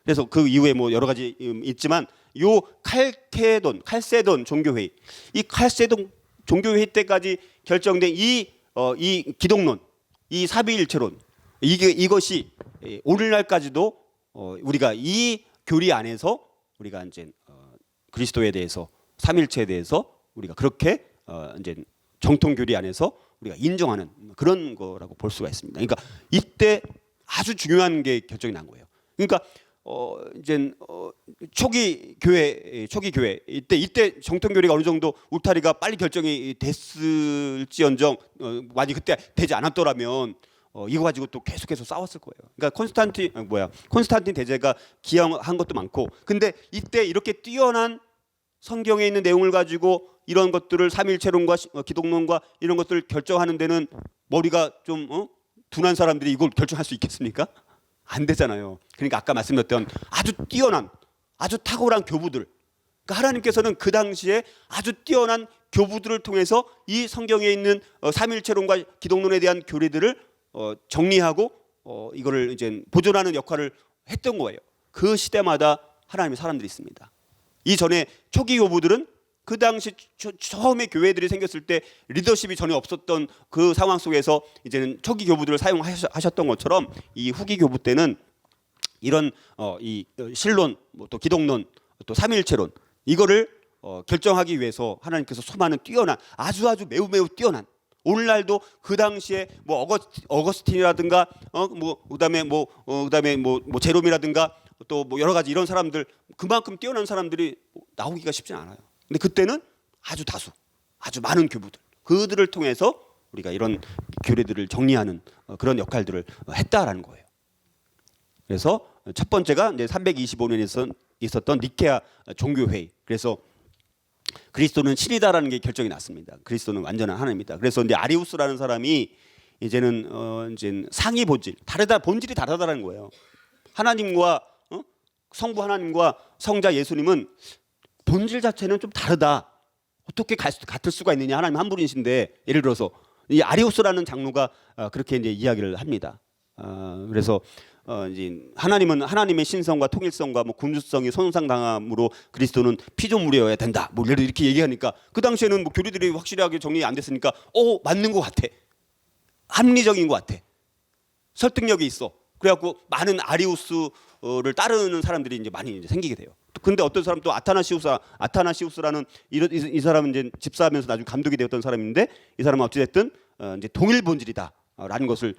그래서 그 이후에 뭐 여러 가지 있지만 요 칼세돈 종교회의, 이 칼세돈 종교회의 때까지 결정된 이 기독론, 이 삼위일체론 이것이 오늘날까지도 우리가 이 교리 안에서 우리가 이제 그리스도에 대해서 삼일체에 대해서 우리가 그렇게 이제 정통 교리 안에서 우리가 인정하는 그런 거라고 볼 수가 있습니다. 그러니까 이때 아주 중요한 게 결정이 난 거예요. 그러니까 이제 초기 교회 이때 정통 교리가 어느 정도 울타리가 빨리 결정이 됐을지언정 만약 그때 되지 않았더라면 이거 가지고 또 계속해서 싸웠을 거예요. 그러니까 콘스탄틴 대제가 기여한 것도 많고, 근데 이때 이렇게 뛰어난 성경에 있는 내용을 가지고 이런 것들을 삼일체론과 기독론과 이런 것들을 결정하는 데는 머리가 좀 둔한 사람들이 이걸 결정할 수 있겠습니까? 안 되잖아요. 그러니까 아까 말씀드렸던 아주 뛰어난, 아주 탁월한 교부들. 그러니까 하나님께서는 그 당시에 아주 뛰어난 교부들을 통해서 이 성경에 있는 삼일체론과 기독론에 대한 교리들을 정리하고 이거를 이제 보존하는 역할을 했던 거예요. 그 시대마다 하나님의 사람들이 있습니다. 이전에 초기 교부들은 그 당시 처음에 교회들이 생겼을 때 리더십이 전혀 없었던 그 상황 속에서 이제는 초기 교부들을 사용하셨던 것처럼 이 후기 교부 때는 이런 이 신론, 또 기독론, 또 삼일체론 이거를 결정하기 위해서 하나님께서 수많은 뛰어난 아주 매우 뛰어난 오늘날도 그 당시에 뭐 어거스틴이라든가 그다음에 제롬이라든가 또 뭐 여러 가지 이런 사람들 그만큼 뛰어난 사람들이 나오기가 쉽지 않아요. 근데 그때는 아주 다수, 아주 많은 교부들 그들을 통해서 우리가 이런 교리들을 정리하는 그런 역할들을 했다라는 거예요. 그래서 첫 번째가 이제 325년에 있었던 니케아 종교회의. 그래서 그리스도는 신이다라는 게 결정이 났습니다. 그리스도는 완전한 하나님이다. 그래서 이제 아리우스라는 사람이 이제는 이제 상위 본질, 본질이 다르다라는 거예요. 하나님과 성부 하나님과 성자 예수님은 본질 자체는 좀 다르다. 어떻게 같을 수가 있느냐? 하나님 한 분이신데 예를 들어서 이 아리우스라는 장로가 그렇게 이제 이야기를 합니다. 그래서 이제 하나님은 하나님의 신성과 통일성과 뭐 군주성이 손상당함으로 그리스도는 피조물이어야 된다. 뭐 예를 들어 이렇게 얘기하니까 그 당시에는 뭐 교리들이 확실하게 정리 안 됐으니까 맞는 것 같아. 합리적인 것 같아. 설득력이 있어. 그래갖고 많은 아리우스를 따르는 사람들이 이제 많이 이제 생기게 돼요. 근데 어떤 사람 또 아타나시우스라는 이 사람은 이제 집사하면서 나중에 감독이 되었던 사람인데 이 사람은 어찌됐든 이제 동일 본질이다라는 것을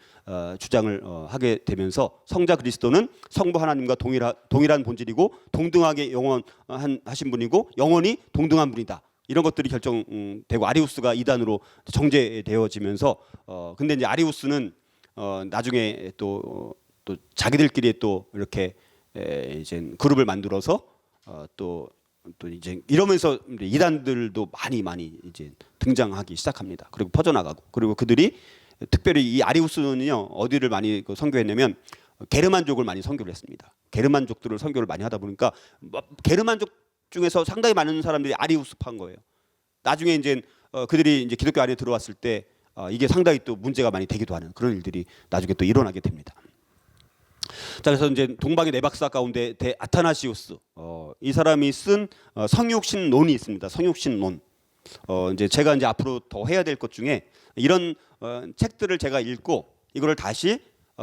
주장을 하게 되면서 성자 그리스도는 성부 하나님과 동일한 본질이고 동등하게 영원하신 분이고 영원히 동등한 분이다. 이런 것들이 결정되고 아리우스가 이단으로 정제되어지면서 근데 이제 아리우스는 나중에 또 자기들끼리 또 이렇게 이제 그룹을 만들어서 또 이제 이러면서 이단들도 많이 이제 등장하기 시작합니다. 그리고 퍼져나가고 그리고 그들이 특별히 이 아리우스는요 어디를 많이 선교했냐면 게르만족을 많이 선교를 했습니다. 게르만족들을 선교를 많이 하다 보니까 게르만족 중에서 상당히 많은 사람들이 아리우스파인 거예요. 나중에 이제 그들이 이제 기독교 안에 들어왔을 때 이게 상당히 또 문제가 많이 되기도 하는 그런 일들이 나중에 또 일어나게 됩니다. 자, 그래서 이제 동방의 네 박사 가운데 아타나시우스 이 사람이 쓴 성육신론이 있습니다. 성육신론. 이제 제가 이제 앞으로 더 해야 될 것 중에 이런 책들을 제가 읽고 이거를 다시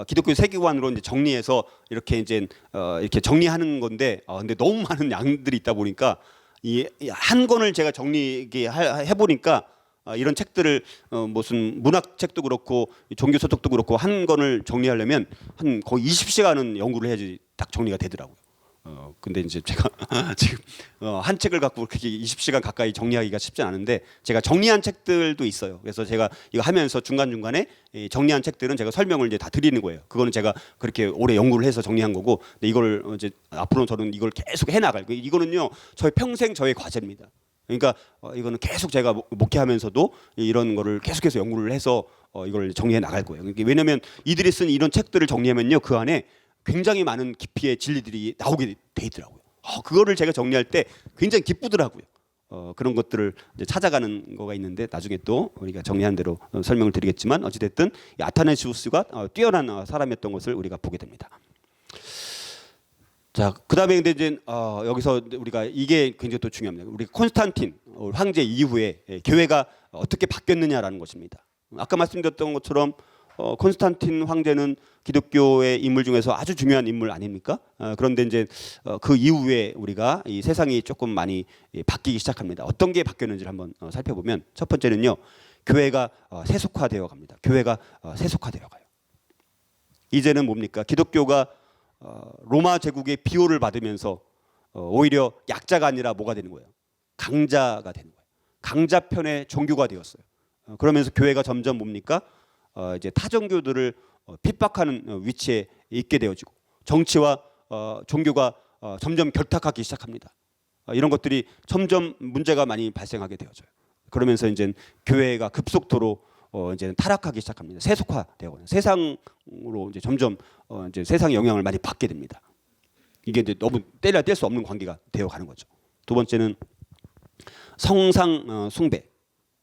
기독교 세계관으로 이제 정리해서 이렇게 이제 이렇게 정리하는 건데 근데 너무 많은 양들이 있다 보니까 이 한 권을 제가 정리해 보니까 이런 책들을 무슨 문학 책도 그렇고 종교 서적도 그렇고 한 권을 정리하려면 한 거의 20시간은 연구를 해야지 딱 정리가 되더라고요. 근데 이제 제가 지금 한 책을 갖고 그렇게 20시간 가까이 정리하기가 쉽지 않은데 제가 정리한 책들도 있어요. 그래서 제가 이거 하면서 중간중간에 정리한 책들은 제가 설명을 이제 다 드리는 거예요. 그거는 제가 그렇게 오래 연구를 해서 정리한 거고 근데 이걸 이제 앞으로 저는 이걸 계속 해 나갈 거예요. 이거는요 저의 평생 저의 과제입니다. 그러니까 이거는 계속 제가 목회하면서도 이런 거를 계속해서 연구를 해서 이걸 정리해 나갈 거예요. 왜냐하면 이들이 쓴 이런 책들을 정리하면요 그 안에 굉장히 많은 깊이의 진리들이 나오게 돼 있더라고요. 그거를 제가 정리할 때 굉장히 기쁘더라고요. 그런 것들을 이제 찾아가는 거가 있는데 나중에 또 우리가 정리한 대로 설명을 드리겠지만 어찌됐든 아타나시우스가 뛰어난 사람이었던 것을 우리가 보게 됩니다. 자, 그다음에 근데 이제 여기서 우리가 이게 굉장히 또 중요합니다. 우리 콘스탄틴 황제 이후에 교회가 어떻게 바뀌었느냐라는 것입니다. 아까 말씀드렸던 것처럼 콘스탄틴 황제는 기독교의 인물 중에서 아주 중요한 인물 아닙니까? 그런데 이제 그 이후에 우리가 이 세상이 조금 많이 바뀌기 시작합니다. 어떤 게 바뀌었는지를 한번 살펴보면 첫 번째는요, 교회가 세속화되어 갑니다. 교회가 세속화되어 가요. 이제는 뭡니까? 기독교가 로마 제국의 비호를 받으면서 오히려 약자가 아니라 뭐가 되는 거예요? 강자가 되는 거예요. 강자 편의 종교가 되었어요. 그러면서 교회가 점점 뭡니까? 이제 타종교들을 핍박하는 위치에 있게 되어지고 정치와 종교가 점점 결탁하기 시작합니다. 이런 것들이 점점 문제가 많이 발생하게 되어져요. 그러면서 이제 교회가 급속도로 이제 타락하기 시작합니다. 세속화되고 세상으로 이제 점점 이제 세상 영향을 많이 받게 됩니다. 이게 이제 너무 때려야 뗄 수 없는 관계가 되어가는 거죠. 두 번째는 성상 숭배.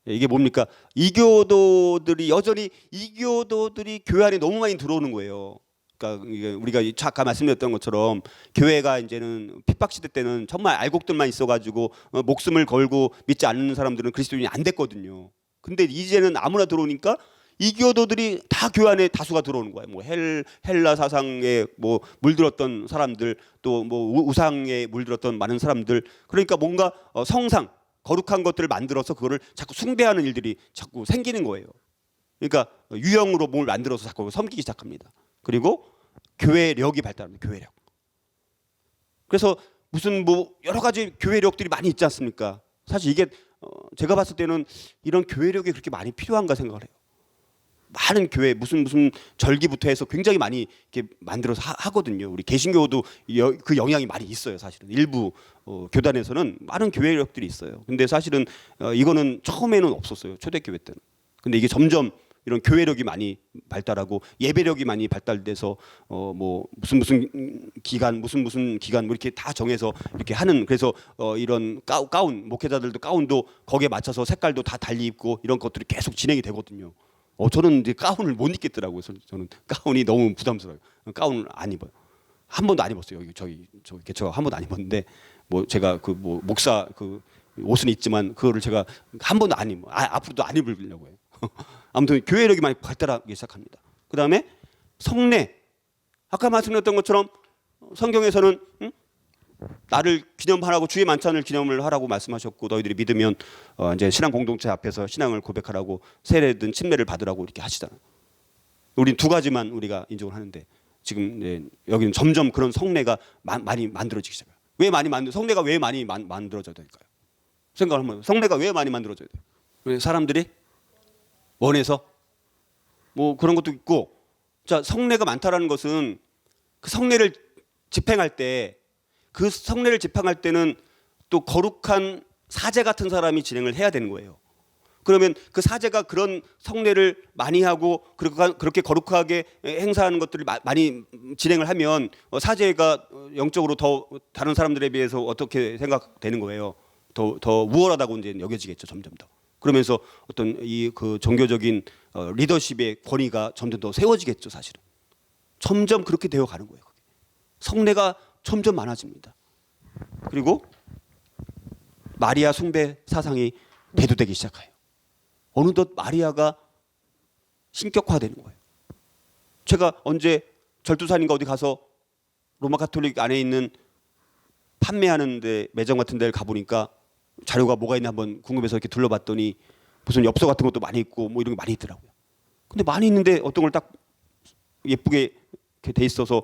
이게 뭡니까? 이교도들이 여전히 이교도들이 교회 안에 너무 많이 들어오는 거예요. 그러니까 우리가 아까 말씀드렸던 것처럼 교회가 이제는 핍박 시대 때는 정말 알곡들만 있어가지고 목숨을 걸고 믿지 않는 사람들은 그리스도인이 안 됐거든요. 근데 이제는 아무나 들어오니까 이교도들이 다 교회 안에 다수가 들어오는 거예요. 뭐 헬라 사상에 뭐 물들었던 사람들, 또 뭐 우상에 물들었던 많은 사람들. 그러니까 뭔가 성상 거룩한 것들을 만들어서 그거를 자꾸 숭배하는 일들이 자꾸 생기는 거예요. 그러니까 유형으로 뭘 만들어서 자꾸 섬기기 시작합니다. 그리고 교회력이 발달합니다. 교회력. 그래서 무슨 뭐 여러 가지 교회력들이 많이 있지 않습니까? 사실 이게 제가 봤을 때는 이런 교회력이 그렇게 많이 필요한가 생각을 해요. 많은 교회 무슨 절기부터 해서 굉장히 많이 이렇게 만들어서 하거든요. 우리 개신교도 그 영향이 많이 있어요. 사실은 일부 교단에서는 많은 교회력들이 있어요. 근데 사실은 이거는 처음에는 없었어요. 초대교회 때는. 근데 이게 점점 이런 교회력이 많이 발달하고 예배력이 많이 발달돼서 뭐 무슨 기간 무슨 기간 뭐 이렇게 다 정해서 이렇게 하는, 그래서 이런 가운 목회자들도 가운도 거기에 맞춰서 색깔도 다 달리 입고 이런 것들이 계속 진행이 되거든요. 저는 이제 가운을 못 입겠더라고요. 저는 가운이 너무 부담스러워요. 가운을 안 입어요. 한 번도 안 입었어요. 여기 저희 개처가 한 번도 안 입었는데, 뭐 제가 그 뭐 목사 그 옷은 있지만 그거를 제가 한 번도 안 입어. 앞으로도 안 입으려고 해요. 아무튼 교회력이 많이 발달하기 시작합니다. 그 다음에 성례. 아까 말씀드렸던 것처럼 성경에서는 나를 기념하라고 주의 만찬을 기념을 하라고 말씀하셨고, 너희들이 믿으면 이제 신앙 공동체 앞에서 신앙을 고백하라고 세례든 침례를 받으라고 이렇게 하시잖아요. 우린 두 가지만 우리가 인정을 하는데, 지금 이제 여기는 점점 그런 성례가 많이 만들어지기 시작해요. 성례가 왜 많이 만들어져야 될까요? 생각을 한번 해요. 성례가 왜 많이 만들어져야 돼요? 왜 사람들이 원해서 뭐 그런 것도 있고. 자, 성례가 많다라는 것은 그 성례를 집행할 때는 또 거룩한 사제 같은 사람이 진행을 해야 되는 거예요. 그러면 그 사제가 그런 성례를 많이 하고 그렇게 거룩하게 행사하는 것들을 많이 진행을 하면 사제가 영적으로 더 다른 사람들에 비해서 어떻게 생각되는 거예요? 더 우월하다고 이제 여겨지겠죠, 점점 더. 그러면서 어떤 이 그 종교적인 리더십의 권위가 점점 더 세워지겠죠, 사실은. 점점 그렇게 되어 가는 거예요. 성례가 점점 많아집니다. 그리고 마리아 숭배 사상이 대두되기 시작해요. 어느덧 마리아가 신격화되는 거예요. 제가 언제 절두산인가 어디 가서 로마 가톨릭 안에 있는 판매하는 데 매점 같은 데를 가보니까 자료가 뭐가 있나 한번 궁금해서 이렇게 둘러봤더니 무슨 엽서 같은 것도 많이 있고 뭐 이런 게 많이 있더라고요. 근데 많이 있는데 어떤 걸 딱 예쁘게 이렇게 돼 있어서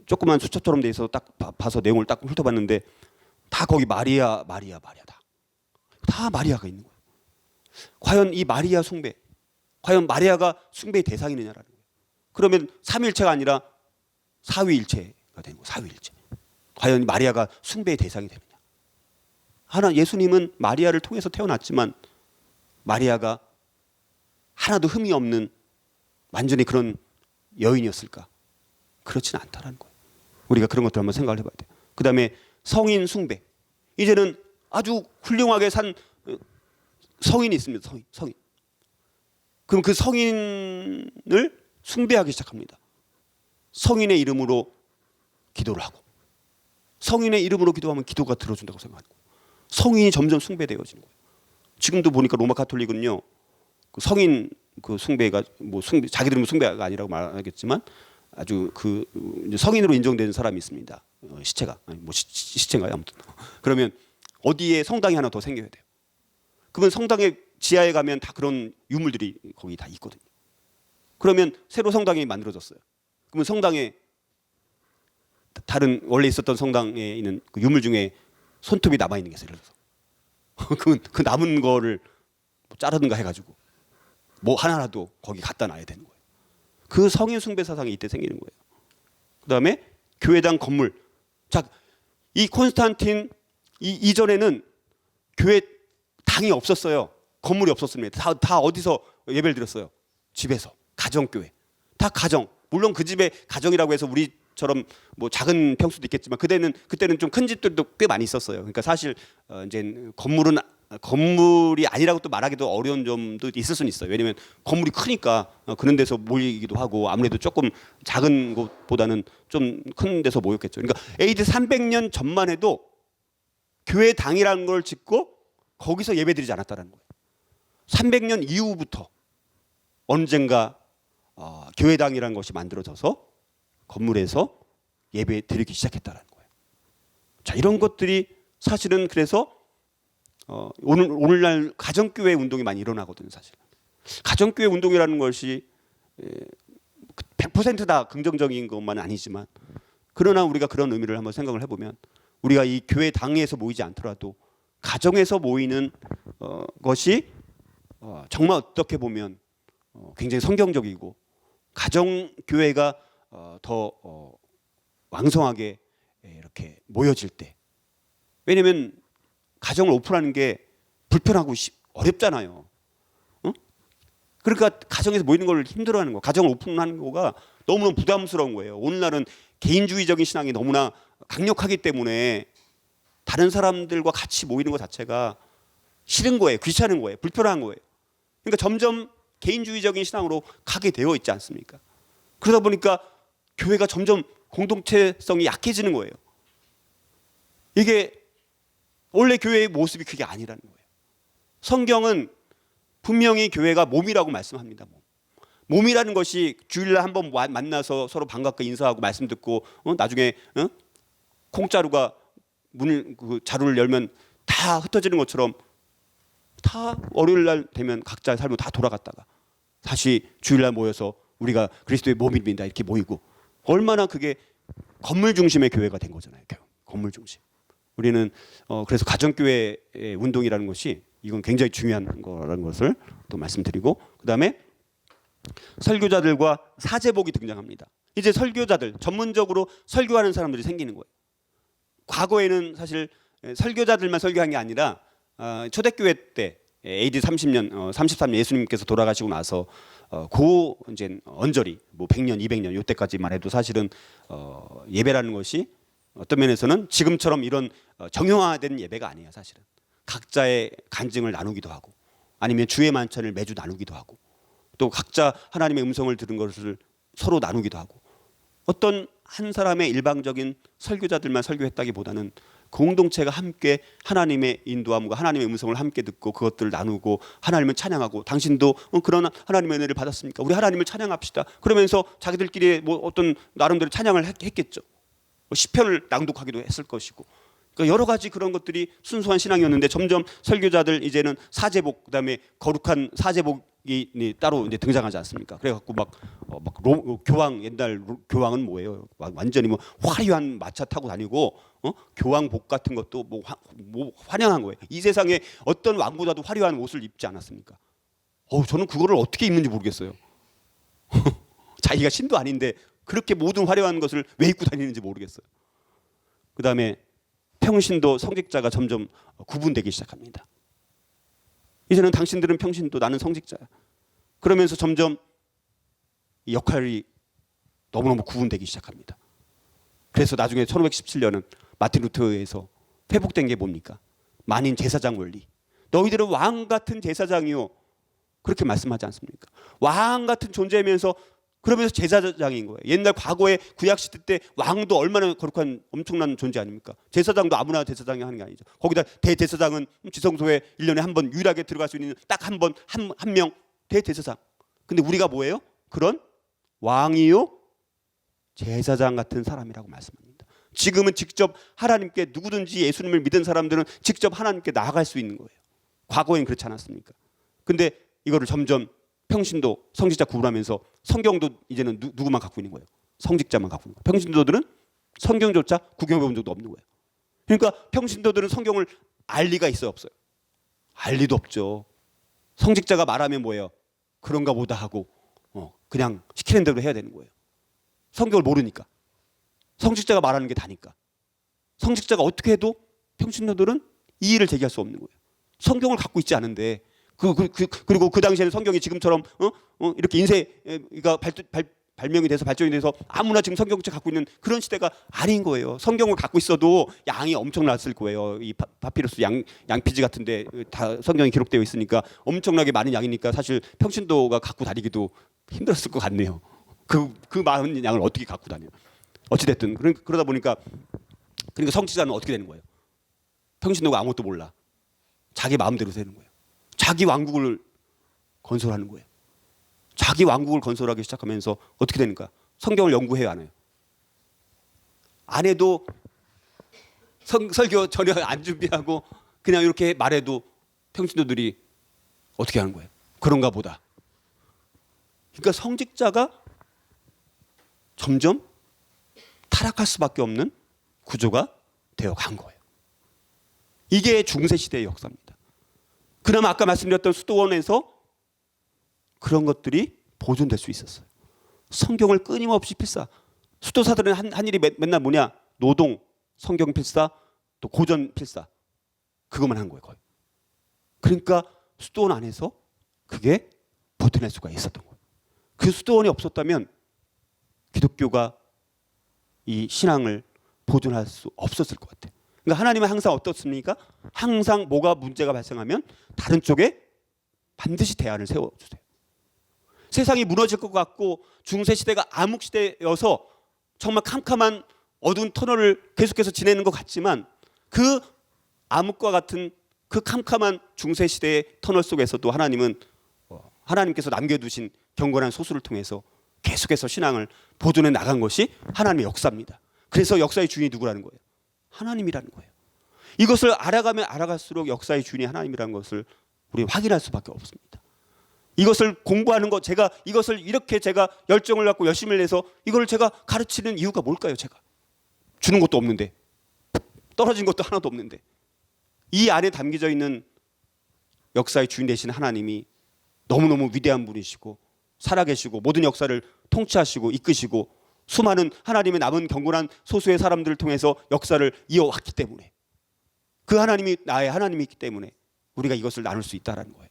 조그만 수첩처럼 돼 있어서 딱 봐서 내용을 딱 훑어봤는데 다 거기 마리아다. 다 마리아가 있는 거예요. 과연 이 마리아 숭배, 과연 마리아가 숭배의 대상이느냐라는 거예요. 그러면 삼위일체가 아니라 사위일체가 되는 거예요. 사위일체. 과연 마리아가 숭배의 대상이 되느냐. 하나, 예수님은 마리아를 통해서 태어났지만 마리아가 하나도 흠이 없는 완전히 그런 여인이었을까? 그렇지는 않다라는 거예요. 우리가 그런 것들 한번 생각을 해봐야 돼요. 그 다음에 성인 숭배. 이제는 아주 훌륭하게 산 성인이 있습니다. 성인. 그럼 그 성인을 숭배하기 시작합니다. 성인의 이름으로 기도를 하고, 성인의 이름으로 기도하면 기도가 들어준다고 생각하고, 성인이 점점 숭배되어지는 거예요. 지금도 보니까 로마 가톨릭은요, 그 성인 그 숭배가 뭐 자기들은 숭배가 아니라고 말하겠지만 아주 그 성인으로 인정되는 사람이 있습니다. 시체가 시체인가요? 아무튼 그러면 어디에 성당이 하나 더 생겨야 돼요. 그러면 성당의 지하에 가면 다 그런 유물들이 거기 다 있거든요. 그러면 새로 성당이 만들어졌어요. 그러면 성당에 다른 원래 있었던 성당에 있는 그 유물 중에 손톱이 남아 있는 게 있어요. 그 남은 거를 자르든가 해가지고 뭐 하나라도 거기 갖다 놔야 되는 거예요. 그 성인 숭배 사상이 이때 생기는 거예요. 그다음에 교회당 건물. 자, 이 콘스탄틴 이전에는 교회 당이 없었어요. 건물이 없었습니다. 다 어디서 예배를 드렸어요? 집에서. 가정교회. 다 가정. 물론 그 집에 가정이라고 해서 우리처럼 뭐 작은 평수도 있겠지만 그때는 좀 큰 집들도 꽤 많이 있었어요. 그러니까 사실 이제 건물이 아니라고 또 말하기도 어려운 점도 있을 수는 있어요. 왜냐하면 건물이 크니까 그런 데서 모이기도 하고 아무래도 조금 작은 곳보다는 좀 큰 데서 모였겠죠. 그러니까 AD 300년 전만 해도 교회 당이라는 걸 짓고 거기서 예배드리지 않았다는 거예요. 300년 이후부터 언젠가 교회당이라는 것이 만들어져서 건물에서 예배 드리기 시작했다는 거예요. 자, 이런 것들이 사실은 그래서 오늘날 가정교회 운동이 많이 일어나거든요. 사실 가정교회 운동이라는 것이 100%다 긍정적인 것만은 아니지만, 그러나 우리가 그런 의미를 한번 생각을 해보면 우리가 이 교회 당에서 모이지 않더라도 가정에서 모이는 것이 정말 어떻게 보면 굉장히 성경적이고 가정교회가 더 왕성하게 이렇게 모여질 때, 왜냐하면 가정을 오픈하는 게 불편하고 어렵잖아요. 그러니까 가정에서 모이는 걸 힘들어하는 거, 가정을 오픈하는 거가 너무너무 부담스러운 거예요. 오늘날은 개인주의적인 신앙이 너무나 강력하기 때문에 다른 사람들과 같이 모이는 것 자체가 싫은 거예요. 귀찮은 거예요. 불편한 거예요. 그러니까 점점 개인주의적인 신앙으로 가게 되어 있지 않습니까? 그러다 보니까 교회가 점점 공동체성이 약해지는 거예요. 이게 원래 교회의 모습이 그게 아니라는 거예요. 성경은 분명히 교회가 몸이라고 말씀합니다. 몸이라는 것이 주일날 한번 만나서 서로 반갑게 인사하고 말씀 듣고 나중에 콩자루가 문을 자루를 열면 다 흩어지는 것처럼 다 월요일날 되면 각자의 삶으로 다 돌아갔다가 다시 주일날 모여서 우리가 그리스도의 몸입니다 이렇게 모이고, 얼마나 그게 건물 중심의 교회가 된 거잖아요. 건물 중심. 우리는 그래서 가정교회의 운동이라는 것이 이건 굉장히 중요한 거라는 것을 또 말씀드리고, 그다음에 설교자들과 사제복이 등장합니다. 이제 설교자들, 전문적으로 설교하는 사람들이 생기는 거예요. 과거에는 사실 설교자들만 설교한 게 아니라 초대교회 때 AD 30년, 33년 예수님께서 돌아가시고 나서 고 이제 언저리 뭐 100년, 200년 이때까지만 해도 사실은 예배라는 것이 어떤 면에서는 지금처럼 이런 정형화된 예배가 아니에요. 사실은 각자의 간증을 나누기도 하고, 아니면 주의 만찬을 매주 나누기도 하고, 또 각자 하나님의 음성을 들은 것을 서로 나누기도 하고, 어떤 한 사람의 일방적인 설교자들만 설교했다기보다는 공동체가 함께 하나님의 인도함과 하나님의 음성을 함께 듣고 그것들을 나누고 하나님을 찬양하고, 당신도 그런 하나님의 은혜를 받았습니까? 우리 하나님을 찬양합시다. 그러면서 자기들끼리 뭐 어떤 나름대로 찬양을 했겠죠. 시편을 낭독하기도 했을 것이고, 그러니까 여러 가지 그런 것들이 순수한 신앙이었는데 점점 설교자들 이제는 사제복, 그다음에 거룩한 사제복이 따로 이제 등장하지 않습니까? 그래갖고 막 교황, 옛날 교황은 뭐예요? 완전히 뭐 화려한 마차 타고 다니고 교황복 같은 것도 뭐 환영한 거예요. 이 세상에 어떤 왕보다도 화려한 옷을 입지 않았습니까? 저는 그거를 어떻게 입는지 모르겠어요. 자기가 신도 아닌데 그렇게 모든 화려한 것을 왜 입고 다니는지 모르겠어요. 그다음에 평신도 성직자가 점점 구분되기 시작합니다. 이제는 당신들은 평신도, 나는 성직자야. 그러면서 점점 역할이 너무너무 구분되기 시작합니다. 그래서 나중에 1517년은 마틴 루터에 의해서 회복된 게 뭡니까? 만인 제사장 원리. 너희들은 왕 같은 제사장이요, 그렇게 말씀하지 않습니까? 왕 같은 존재이면서 그러면서 제사장인 거예요. 옛날 과거에 구약시대 때 왕도 얼마나 거룩한 엄청난 존재 아닙니까? 제사장도 아무나 제사장이 하는 게 아니죠. 거기다 대제사장은 지성소에 1년에 한 번 유일하게 들어갈 수 있는 딱 한 번, 한 명 대제사장. 근데 우리가 뭐예요? 그런 왕이요 제사장 같은 사람이라고 말씀합니다. 지금은 직접 하나님께, 누구든지 예수님을 믿은 사람들은 직접 하나님께 나아갈 수 있는 거예요. 과거엔 그렇지 않았습니까? 근데 이거를 점점 평신도, 성직자 구분하면서 성경도 이제는 누구만 갖고 있는 거예요? 성직자만 갖고 있는 거예요. 평신도들은 성경조차 구경해 본 적도 없는 거예요. 그러니까 평신도들은 성경을 알 리가 있어요, 없어요? 알 리도 없죠. 성직자가 말하면 뭐예요? 그런가 보다 하고 그냥 시키는 대로 해야 되는 거예요. 성경을 모르니까. 성직자가 말하는 게 다니까. 성직자가 어떻게 해도 평신도들은 이의를 제기할 수 없는 거예요. 성경을 갖고 있지 않은데, 그리고 그 당시에는 성경이 지금처럼 이렇게 인쇄가 발명이 돼서 발전이 돼서 아무나 지금 성경책 갖고 있는 그런 시대가 아닌 거예요. 성경을 갖고 있어도 양이 엄청났을 거예요. 이 파피루스 양피지 같은데 다 성경이 기록되어 있으니까 엄청나게 많은 양이니까 사실 평신도가 갖고 다니기도 힘들었을 것 같네요. 그 많은 양을 어떻게 갖고 다녀요? 어찌됐든 그러다 보니까, 그러니까 성직자는 어떻게 되는 거예요? 평신도가 아무것도 몰라. 자기 마음대로 되는 거예요. 자기 왕국을 건설하는 거예요. 자기 왕국을 건설하기 시작하면서 어떻게 되는가? 성경을 연구해요, 안 해요? 안 해도 설교 전혀 안 준비하고 그냥 이렇게 말해도 평신도들이 어떻게 하는 거예요? 그런가 보다. 그러니까 성직자가 점점 타락할 수밖에 없는 구조가 되어 간 거예요. 이게 중세시대의 역사입니다. 그나마 아까 말씀드렸던 수도원에서 그런 것들이 보존될 수 있었어요. 성경을 끊임없이 필사. 수도사들은 한 일이 맨날 뭐냐? 노동, 성경 필사, 또 고전 필사. 그것만 한 거예요, 거의. 그러니까 수도원 안에서 그게 버텨낼 수가 있었던 거예요. 그 수도원이 없었다면 기독교가 이 신앙을 보존할 수 없었을 것 같아요. 그러니까 하나님은 항상 어떻습니까? 항상 뭐가 문제가 발생하면 다른 쪽에 반드시 대안을 세워주세요. 세상이 무너질 것 같고 중세시대가 암흑시대여서 정말 캄캄한 어두운 터널을 계속해서 지내는 것 같지만 그 암흑과 같은 그 캄캄한 중세시대의 터널 속에서도 하나님은 하나님께서 남겨두신 경건한 소수를 통해서 계속해서 신앙을 보존해 나간 것이 하나님의 역사입니다. 그래서 역사의 주인이 누구라는 거예요? 하나님이라는 거예요. 이것을 알아가면 알아갈수록 역사의 주인이 하나님이라는 것을 우리 확인할 수밖에 없습니다. 이것을 공부하는 것, 제가 이것을 이렇게 제가 열정을 갖고 열심히 내서 이걸 제가 가르치는 이유가 뭘까요? 제가 주는 것도 없는데, 떨어진 것도 하나도 없는데, 이 안에 담겨져 있는 역사의 주인 되신 하나님이 너무너무 위대한 분이시고 살아계시고 모든 역사를 통치하시고 이끄시고 수많은 하나님의 남은 경건한 소수의 사람들을 통해서 역사를 이어왔기 때문에, 그 하나님이 나의 하나님이기 때문에 우리가 이것을 나눌 수 있다는 거예요.